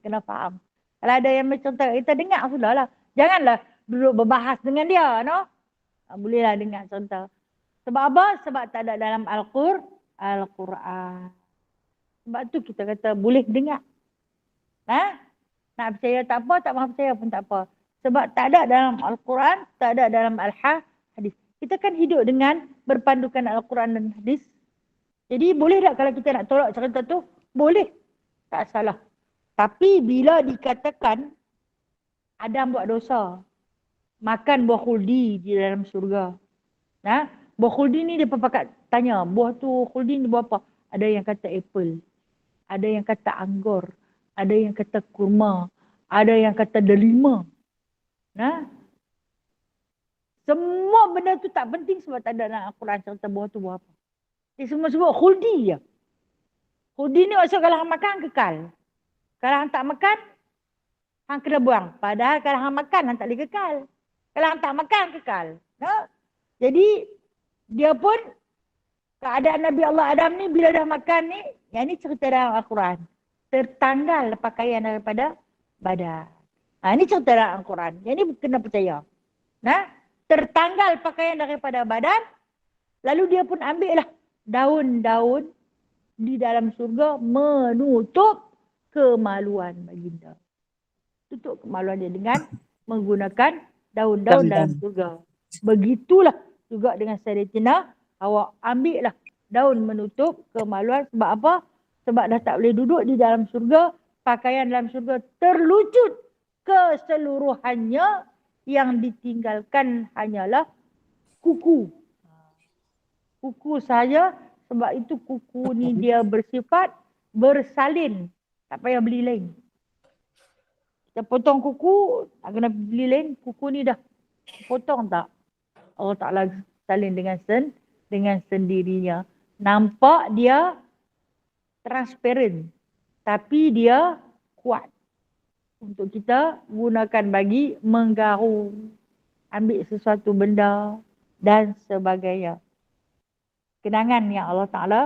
Kena faham. Kalau ada yang bercerita, kita dengar sudahlah. Janganlah duduk berbahas dengan dia. Bolehlah dengar cerita. Sebab apa? Sebab tak ada dalam Al-Quran. Sebab tu kita kata boleh dengar. Ha? Nak percaya tak apa, tak mahu percaya pun tak apa. Sebab tak ada dalam Al-Quran, tak ada dalam Al-Hadis. Kita kan hidup dengan berpandukan Al-Quran dan Hadis. Jadi boleh tak kalau kita nak tolak cerita tu? Boleh. Tak salah. Tapi bila dikatakan Adam buat dosa, makan buah khuldi di dalam surga. Nah, buah khuldi ni dia pakat tanya, buah tu khuldi ni buah apa? Ada yang kata apple, ada yang kata anggur, ada yang kata kurma, ada yang kata delima. Nah, semua benda tu tak penting sebab tak ada dalam Al-Quran cerita buah tu buah apa. Dia semua sebut khuldi je. Khuldi ni maksud kalau hang makan kekal. Kalau hang tak makan, hang kena buang. Padahal kalau hang makan, hang tak boleh kekal. Kalau hang tak makan, kekal. Nah, jadi dia pun keadaan Nabi Allah Adam ni bila dah makan ni, yang ni cerita dalam Al-Quran. Tertanggal pakaian daripada badan. Ini cerita dalam Al-Quran. Yang ni kena percaya. Nah, tertanggal pakaian daripada badan, lalu dia pun ambil lah daun-daun di dalam surga menutup kemaluan baginda. Tutup kemaluan dia dengan menggunakan daun-daun dalam surga. Begitulah juga dengan Sayyidatina Hawa. Ambil lah daun menutup kemaluan. Sebab apa? Sebab dah tak boleh duduk di dalam surga. Pakaian dalam surga terlucut keseluruhannya. Yang ditinggalkan hanyalah kuku. Kuku saja. Sebab itu kuku ni dia bersifat bersalin. Tak payah beli lain. Kita potong kuku, tak kena beli lain. Kuku ni dah potong tak? Allah Ta'ala salin dengan sendirinya. Nampak dia transparent. Tapi dia kuat. Untuk kita gunakan bagi menggaru. Ambil sesuatu benda dan sebagainya. Kenangan yang Allah Ta'ala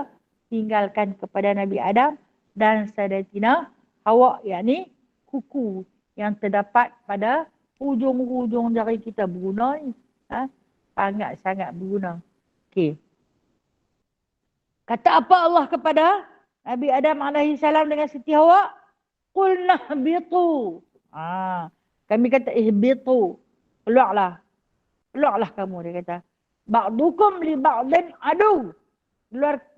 tinggalkan kepada Nabi Adam dan Sayyidatina Hawa, yakni kuku yang terdapat pada hujung-hujung jari kita berguna ni. Sangat-sangat berguna. Okey. Kata apa Allah kepada Nabi Adam AS dengan Siti Hawa? Qulna ihbitu. Kami kata ihbitu. Keluarlah. Keluarlah kamu, dia kata. Ba'dukum li ba'din adu.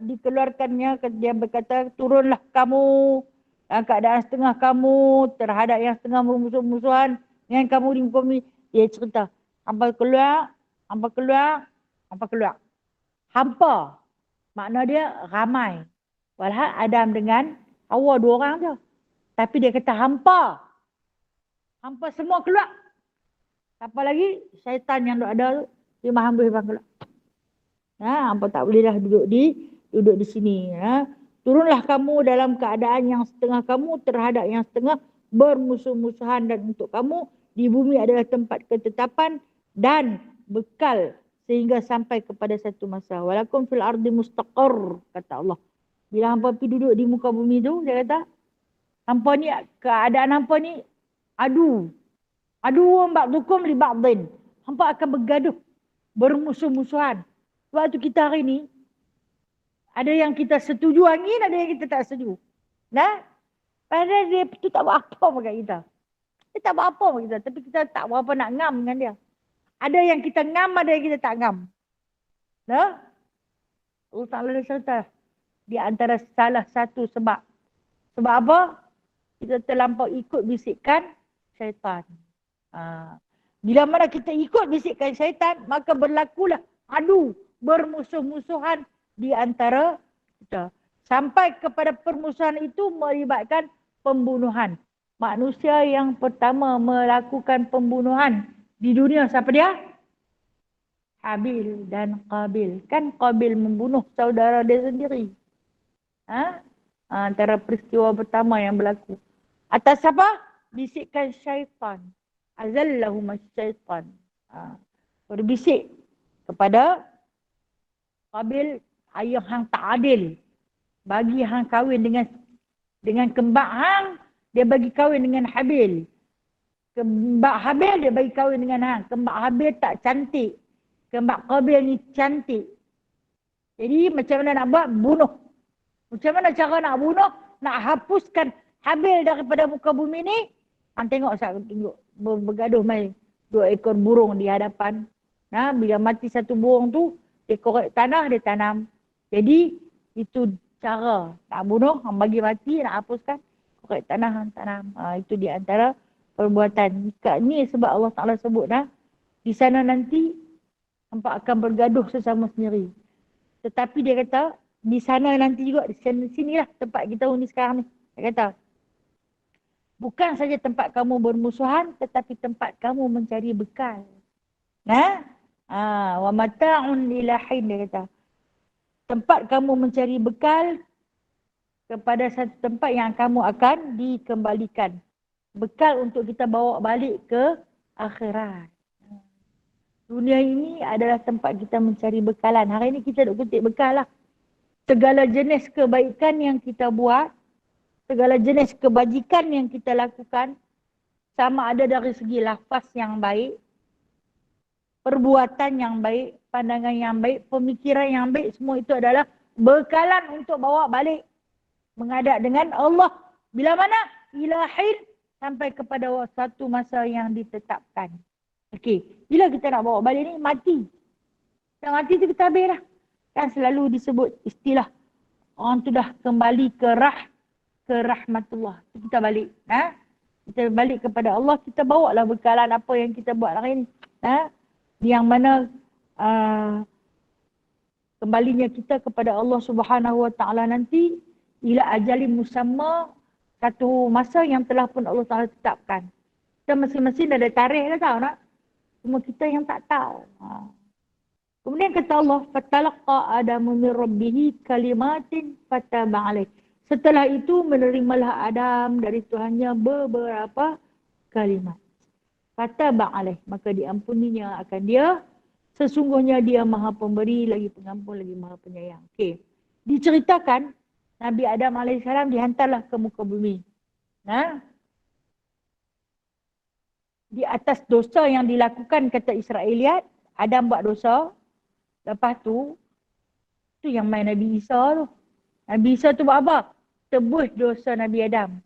Dikeluarkannya, dia berkata, turunlah kamu. Dalam keadaan setengah kamu terhadap yang setengah bermusuh-musuhan dengan kamu di muka bumi. Dia cerita. Hampa keluar, hampa keluar, hampa keluar. Hampa. Makna dia ramai. Walhal Adam dengan Hawa 2 orang je. Tapi dia kata hampa. Hampa semua keluar. Apa lagi? Syaitan yang ada tu. Dia hamba keluar. Hampa tak boleh dah duduk di sini. Turunlah kamu dalam keadaan yang setengah kamu terhadap yang setengah bermusuh-musuhan, dan untuk kamu di bumi adalah tempat ketetapan dan bekal sehingga sampai kepada satu masa. Walakum fil ardi mustaqar, kata Allah. Bila hampa pergi duduk di muka bumi tu, dia kata, hampa ni, keadaan hampa ni adu ba'dukum li ba'din. Hampa akan bergaduh, bermusuh-musuhan. Sebab tu kita hari ni ada yang kita setuju angin, ada yang kita tak setuju. Padahal dia tu tak buat apa pun kat kita. Dia tak buat apa pun kita, tapi kita tak berapa nak ngam dengan dia. Ada yang kita ngam, ada yang kita tak ngam. Allah Ta'ala cerita di antara salah satu sebab. Sebab apa? Kita terlampau ikut bisikan syaitan. Bila mana kita ikut bisikan syaitan, maka berlakulah adu, bermusuh-musuhan di antara kita. Sampai kepada permusuhan itu melibatkan pembunuhan. Manusia yang pertama melakukan pembunuhan di dunia, siapa dia? Habil dan Qabil. Kan Qabil membunuh saudara dia sendiri. Antara peristiwa pertama yang berlaku. Atas apa? Bisikan syaitan. Azallahum syaitan. Berbisik kepada Qabil, ayah hang tak adil. Bagi hang kahwin dengan kembak hang, dia bagi kahwin dengan Habil. Kembak Habil dia bagi kahwin dengan hang. Kembak Habil tak cantik. Kembang Qabil ni cantik. Jadi macam mana nak buat? Bunuh. Macam mana cara nak bunuh? Nak hapuskan Habil daripada muka bumi ni? Tengok saya tengok bergaduh mai 2 ekor burung di hadapan. Nah, bila mati satu burung tu, dia korek tanah, dia tanam. Jadi itu cara nak bunuh, bagi mati, nak hapuskan, korek tanah, tanam. Itu di antara perbuatan. Ini sebab Allah Ta'ala sebut di sana nanti nampak akan bergaduh sesama sendiri. Tetapi dia kata, di sana nanti juga, di sinilah tempat kita ni sekarang ni. Dia kata, bukan saja tempat kamu bermusuhan, tetapi tempat kamu mencari bekal. Wa mata'un ilahin, dia kata. Tempat kamu mencari bekal kepada satu tempat yang kamu akan dikembalikan. Bekal untuk kita bawa balik ke akhirat. Dunia ini adalah tempat kita mencari bekalan. Hari ini kita nak kutip bekal lah. Segala jenis kebaikan yang kita buat, segala jenis kebajikan yang kita lakukan, sama ada dari segi lafaz yang baik, perbuatan yang baik, pandangan yang baik, pemikiran yang baik, semua itu adalah bekalan untuk bawa balik menghadap dengan Allah. Bila mana? Ilahin, sampai kepada satu masa yang ditetapkan. Okey, bila kita nak bawa balik ni, mati. Dah mati tu kita habis lah. Kan selalu disebut istilah, orang tu dah kembali ke rahmatullah. Kita balik. Kita balik kepada Allah, kita bawa lah bekalan apa yang kita buat hari ni. Yang mana kembalinya kita kepada Allah Subhanahu Wa Taala nanti ila ajalin musamma, satu masa yang telah pun Allah Taala tetapkan. Kita masing-masing ada tarikh dah tahu nak. Cuma kita yang tak tahu. Kemudian kata Allah, fatalaqa Adamu min rabbih kalimatin fataba alaih. Setelah itu menerimalah Adam dari Tuhannya beberapa kalimat. Fataba alaih, maka diampuninya akan dia. Sesungguhnya dia Maha Pemberi, lagi Pengampun, lagi Maha Penyayang. Okey. Diceritakan Nabi Adam AS dihantarlah ke muka bumi. Di atas dosa yang dilakukan, kata Israeliat, Adam buat dosa. Lepas tu yang main Nabi Isa tu. Nabi Isa tu buat apa? Tebus dosa Nabi Adam.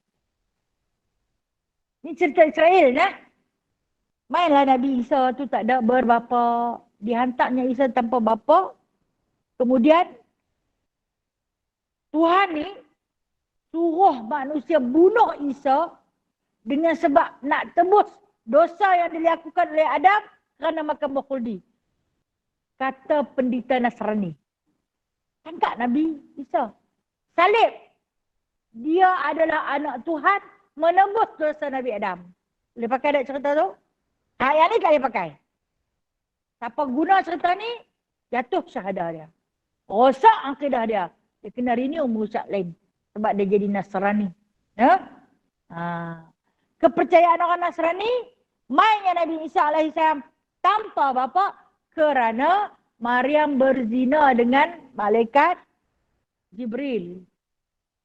Ni cerita Israel Mainlah Nabi Isa tu tak ada berbapa. Dihantarnya Isa tanpa bapa. Kemudian Tuhan ni suruh manusia bunuh Isa dengan sebab nak tebus dosa yang dilakukan oleh Adam kerana makan buah khuldi. Kata pendeta Nasrani. Angkat Nabi Isa. Salib. Dia adalah anak Tuhan menembus dosa Nabi Adam. Boleh pakai tak cerita tu? Yang ni tak boleh pakai. Siapa guna cerita ni, jatuh syahadah dia. Rosak akidah dia. Dia kena renew merusak lain. Sebab dia jadi Nasrani. Kepercayaan orang Nasrani, mainnya Nabi Isa AS tanpa bapa kerana Maryam berzina dengan malaikat Jibril.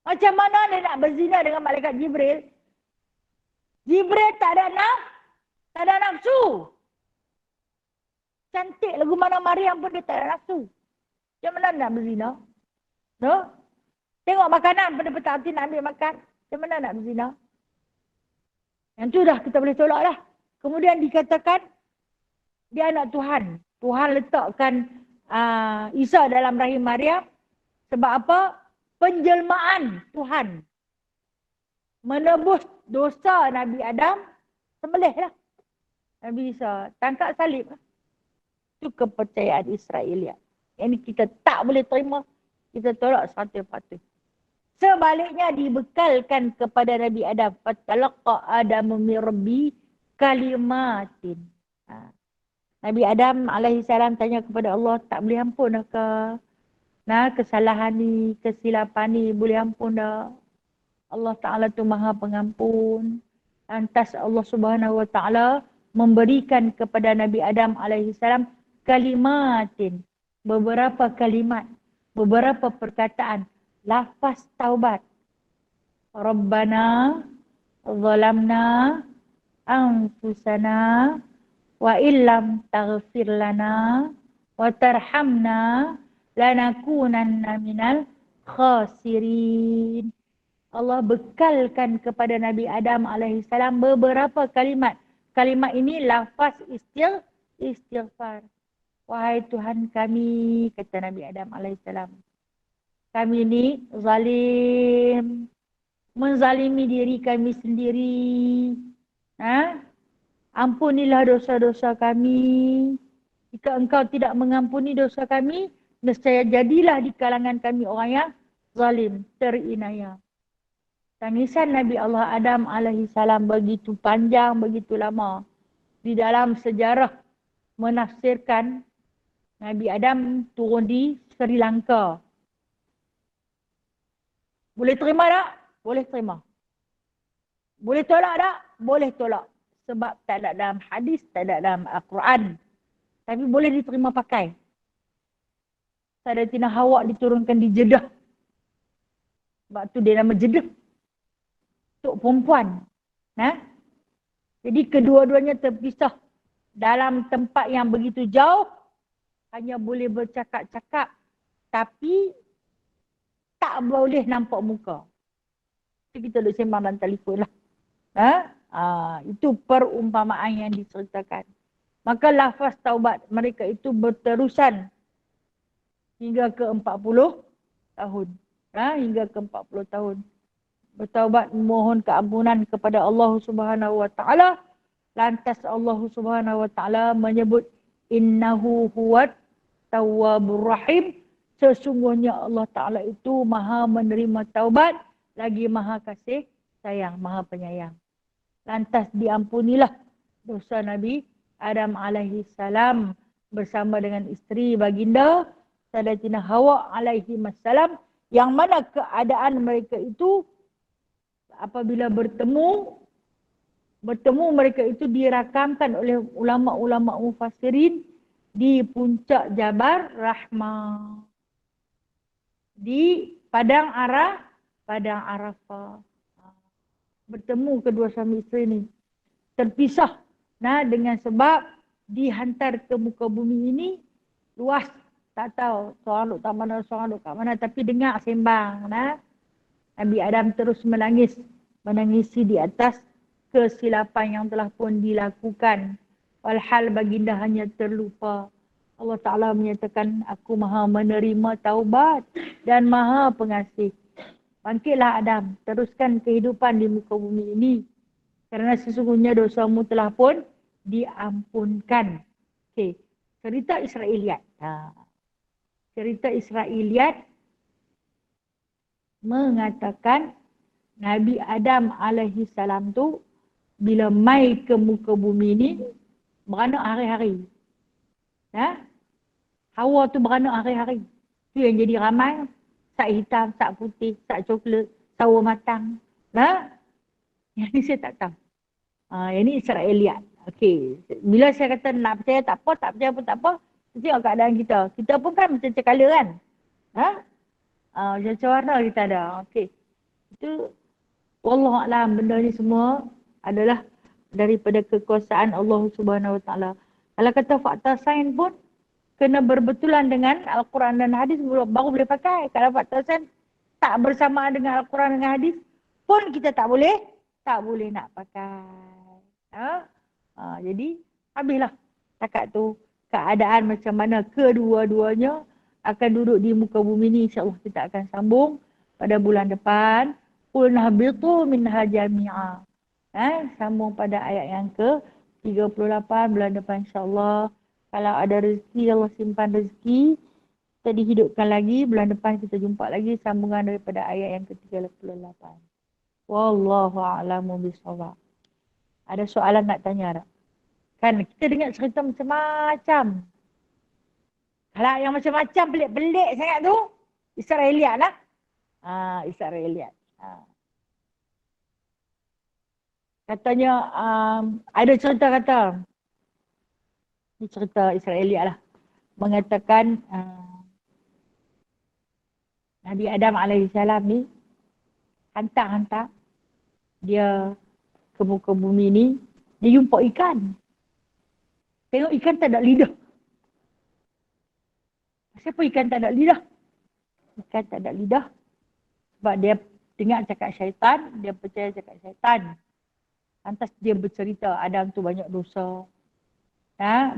Macam mana dia nak berzina dengan malaikat Jibril? Jibril tak ada nafsu. Cantik lagu mana Maryam pun dia tak ada nafsu. Macam mana nak berzina? Tengok makanan pada petang hati nak ambil makan. Macam mana nak berzina? Yang tu dah kita boleh tolak dah. Kemudian dikatakan dia anak Tuhan. Tuhan letakkan Isa dalam rahim Maryam. Sebab apa? Penjelmaan Tuhan. Menebus dosa Nabi Adam. Sembelihlah Nabi Isa. Tangkap salib. Itu kepercayaan Israeliat. Yang ini kita tak boleh terima. Kita tolak 100%. Sebaliknya dibekalkan kepada Nabi Adam. Fatalaqa Adamu min rabbih kalimatin. Nabi Adam AS tanya kepada Allah, tak boleh ampun dah ke? Kesalahan ni, kesilapan ni, boleh ampun dah? Allah Ta'ala tu Maha Pengampun. Lantas Allah Subhanahu Wa Ta'ala memberikan kepada Nabi Adam AS kalimatin. Beberapa kalimat, beberapa perkataan. Lafaz taubat. Rabbana, zalamna, anfusana, wa illam taghfir lana wa tarhamna lanakunanna minal khasirin. Allah bekalkan kepada Nabi Adam alaihissalam beberapa kalimat. Kalimat ini lafaz istighfar. Wahai Tuhan kami, kata Nabi Adam alaihissalam, kami ini zalim, menzalimi diri kami sendiri. Ampunilah dosa-dosa kami. Jika engkau tidak mengampuni dosa kami, nescaya jadilah di kalangan kami orang yang zalim, terinaya. Tangisan Nabi Allah Adam alaihissalam begitu panjang, begitu lama. Di dalam sejarah menafsirkan Nabi Adam turun di Sri Lanka. Boleh terima tak? Boleh terima. Boleh tolak tak? Boleh tolak. Sebab tak ada dalam hadis, tak ada dalam Al-Quran. Tapi boleh diterima pakai. Sayyidatina Hawa diturunkan di Jeddah. Sebab tu dia nama Jeddah. Untuk perempuan. Jadi kedua-duanya terpisah dalam tempat yang begitu jauh. Hanya boleh bercakap-cakap. Tapi tak boleh nampak muka. Jadi kita duduk sembang dalam telefon lah. Itu perumpamaan yang diceritakan. Maka lafaz taubat mereka itu berterusan hingga ke 40 tahun. Hingga ke 40 tahun. Bertaubat memohon keampunan kepada Allah Subhanahu wa taala. Lantas Allah Subhanahu wa taala menyebut innahu huwat tawwabur rahim. Sesungguhnya Allah taala itu Maha menerima taubat, lagi Maha kasih sayang, Maha penyayang. Lantas diampunilah dosa Nabi Adam alaihi salam bersama dengan isteri baginda Sayyidatina Hawa alaihi salam, yang mana keadaan mereka itu apabila bertemu mereka itu dirakamkan oleh ulama-ulama mufassirin di puncak Jabal Rahmah. Di Padang Arafah. Bertemu kedua suami isteri ini. Terpisah. Dengan sebab dihantar ke muka bumi ini luas. Tak tahu seorang duduk kat mana, seorang duduk kat mana. Tapi dengar sembang. Nabi Adam terus menangisi di atas kesilapan yang telah pun dilakukan. Walhal baginda hanya terlupa. Allah Ta'ala menyatakan, aku maha menerima taubat dan maha pengasih. Bangkitlah Adam, teruskan kehidupan di muka bumi ini. Kerana sesungguhnya dosamu telah pun diampunkan. Okey, cerita Israiliyat. Cerita Israiliyat mengatakan Nabi Adam alaihi salam tu bila mai ke muka bumi ni beranak hari-hari. Hawa tu beranak hari-hari. Tu yang jadi ramai. Sak hitam, sak putih, sak coklat, sawo matang. Yang ni saya tak tahu. Yang ni Israiliyat. Okey. Bila saya kata nak percaya tak apa, tak percaya pun tak apa. Tengok keadaan kita. Kita pun kan macam cekala kan. Macam warna kita ada. Okey. Itu wallahualam, benda ni semua adalah daripada kekuasaan Allah Subhanahu Wa Taala. Kalau kata fakta sains pun kena berbetulan dengan Al-Quran dan hadis baru boleh pakai. Kalau fakta sains tak bersamaan dengan Al-Quran dan hadis pun kita tak boleh nak pakai. Jadi habislah takat tu keadaan macam mana kedua-duanya akan duduk di muka bumi ni. InsyaAllah kita akan sambung pada bulan depan. Qul nahbitu minha jami'a. Sambung pada ayat yang ke-38 bulan depan insyaAllah. Kalau ada rezeki, Allah simpan rezeki. Kita dihidupkan lagi. Bulan depan kita jumpa lagi sambungan daripada ayat yang ke-38. Wallahu a'lamu bishawab. Ada soalan nak tanya tak? Kan kita dengar cerita macam-macam. Kalau yang macam-macam pelik-pelik sangat tu, Israiliyat lah. Israiliyat. Katanya ada cerita kata. Ini cerita Israiliyat lah. Mengatakan Nabi Adam alaihissalam ni hantar dia ke muka bumi ni, dia jumpa ikan. Tengok ikan tak ada lidah. Siapa ikan tak ada lidah? Ikan tak ada lidah. Sebab dia dengar cakap syaitan, dia percaya cakap syaitan. Lantas dia bercerita, Adam tu banyak dosa.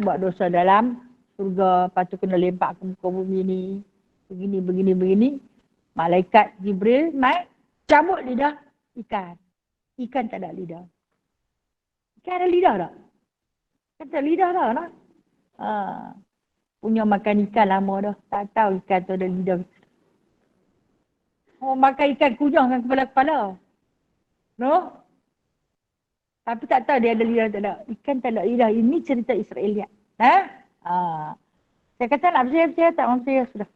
Buat dosa dalam surga, lepas tu kena lempak ke muka bumi ni. Begini. Malaikat Jibril naik, cabut lidah ikan. Ikan tak ada lidah. Ikan ada lidah tak? Ikan tak ada lidah tak? Nah? Punya makan ikan lama dah. Tak tahu ikan tu ada lidah. Oh, makan ikan kunyah dengan kepala-kepala. No? Tapi tak tahu dia ada lidah tak ada. Ikan tak ada lidah. Ini cerita Israeliat. Saya kata nak percaya, tak mahu percaya sudah.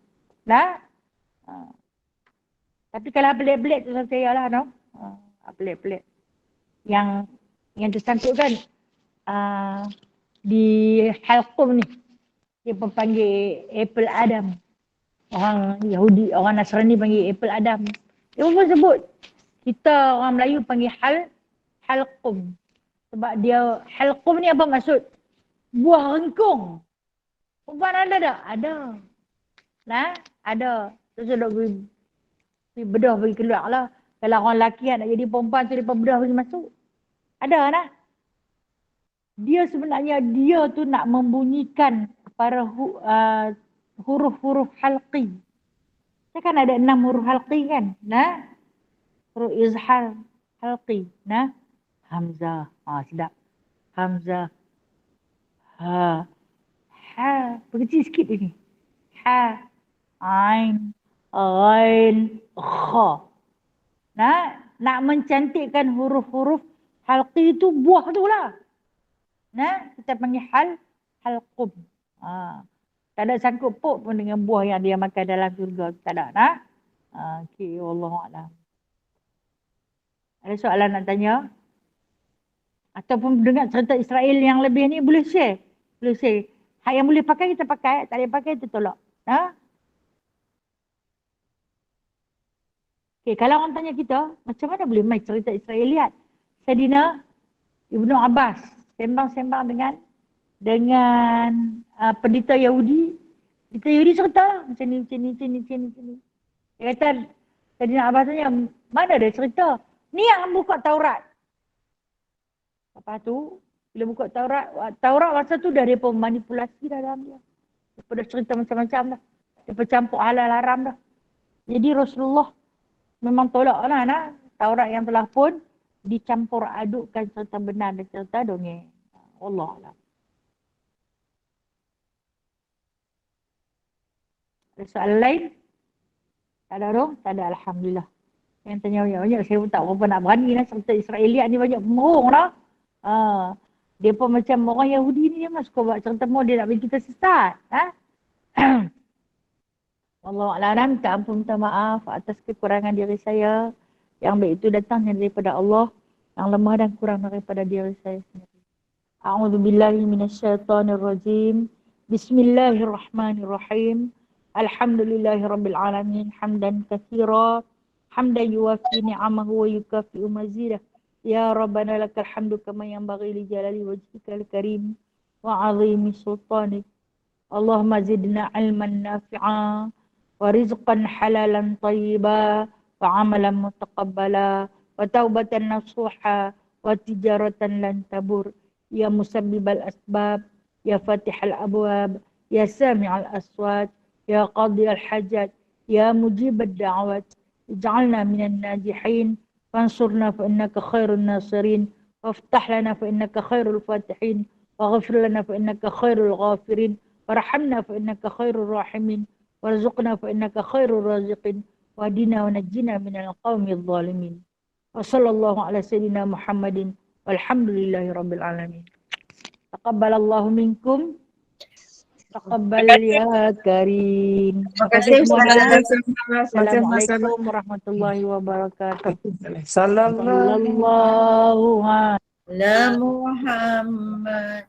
Tapi kalau pelik-pelik tu saya percaya lah. No? Pelik-pelik. Yang tersangkut kan di Halqum ni. Dia panggil Apple Adam. Orang Yahudi, orang Nasrani panggil Apple Adam. Dia pun sebut. Kita orang Melayu panggil Halqum. Sebab dia, Halqum ni apa maksud? Buah rengkung. Perempuan ada tak? Ada. Ada. Terus dia pergi bedah pergi keluar lah. Kalau orang lelaki nak jadi perempuan tu, dia bedah pergi masuk. Ada lah. Dia sebenarnya, dia tu nak membunyikan para huruf-huruf halqi. Saya kan ada 6 huruf halqi kan? Huruf izhar halqi. Hamzah. Sedap. Hamzah. Ha. Berkecil sikit ni. Ha. Ain. Ghain. Kha. Nak mencantikkan huruf-huruf halqi tu buah tu lah. Kita panggil halqum. Tak ada sangkut paut pun dengan buah yang dia makan dalam surga. Tak ada. Okey, wallahualam. Ada soalan nak tanya? Ataupun dengar cerita Israel yang lebih ni boleh share. Hak yang boleh pakai kita pakai, tak boleh pakai kita tolak. Okay, kalau orang tanya kita, macam mana boleh main cerita Israeliat? Sayyidina Ibnu Abbas sembang-sembang dengan pendeta Yahudi. Pendeta Yahudi cerita lah, macam ni. Dia kata, Sayyidina Abbas tanya, mana ada cerita? Ni yang buka Taurat. Lepas tu, bila buka Taurat masa tu dah mereka manipulasi dah dalam dia. Mereka dah cerita macam-macam dah. Mereka campur halal haram dah. Jadi Rasulullah memang tolak lah Taurat yang telah pun dicampur adukkan cerita benar dan cerita dongeng. Wallahualam. Ada soalan lain? Tak ada dong? Tak ada, alhamdulillah. Yang tanya banyak-banyak, saya pun tak berapa nak berani lah. Cerita Israeliat ni banyak pemerung lah. Dia pun macam orang Yahudi ni, dia suka buat cerita mau dia nak bagi kita sesat. Wallahualam, minta ampun, minta maaf atas kekurangan diri saya. Yang baik itu datangnya daripada Allah, yang lemah dan kurang daripada diri saya sendiri. A'udzubillahi minasyaitonirrajim. Bismillahirrahmanirrahim. Alhamdulillahirabbil alamin, hamdan katsira, hamdan yuwafi ni'amahu wa yukafi'u mazidah. Ya Rabbana lakal hamdu kama yanbaghi li jalali wajhikal karim wa 'azimi sultanik. Allahumma zidna ilman nafi'a wa rizqan halalan tayyiba wa 'amalan mutaqabbala wa taubatan nasuha wa tijaratan lan tabur. Ya musabbibal asbab, ya fatihal abwab, ya sami'al aswat, ya qadiyal hajat, ya mujibad da'awat. Ij'alna minan najihin, fansurna fa innaka khairun nasirin, waftah lana fa innaka khairul fatihin, waghfir lana fa innaka khairul ghafirin, warhamna fa innaka khairul rahimin, warzuqna fa innaka khairul raziqin, wahdina wa najjina minal qawmidh zalimin. Wa sallallahu ala sayyidina Muhammadin walhamdulillahi rabbil alamin. Taqabbalallahu minkum. Taqabbal ya karim. Terima kasih semuanya. Assalamualaikum warahmatullahi wabarakatuh. Sallallahu Sallallahu alaihi ala Muhammad.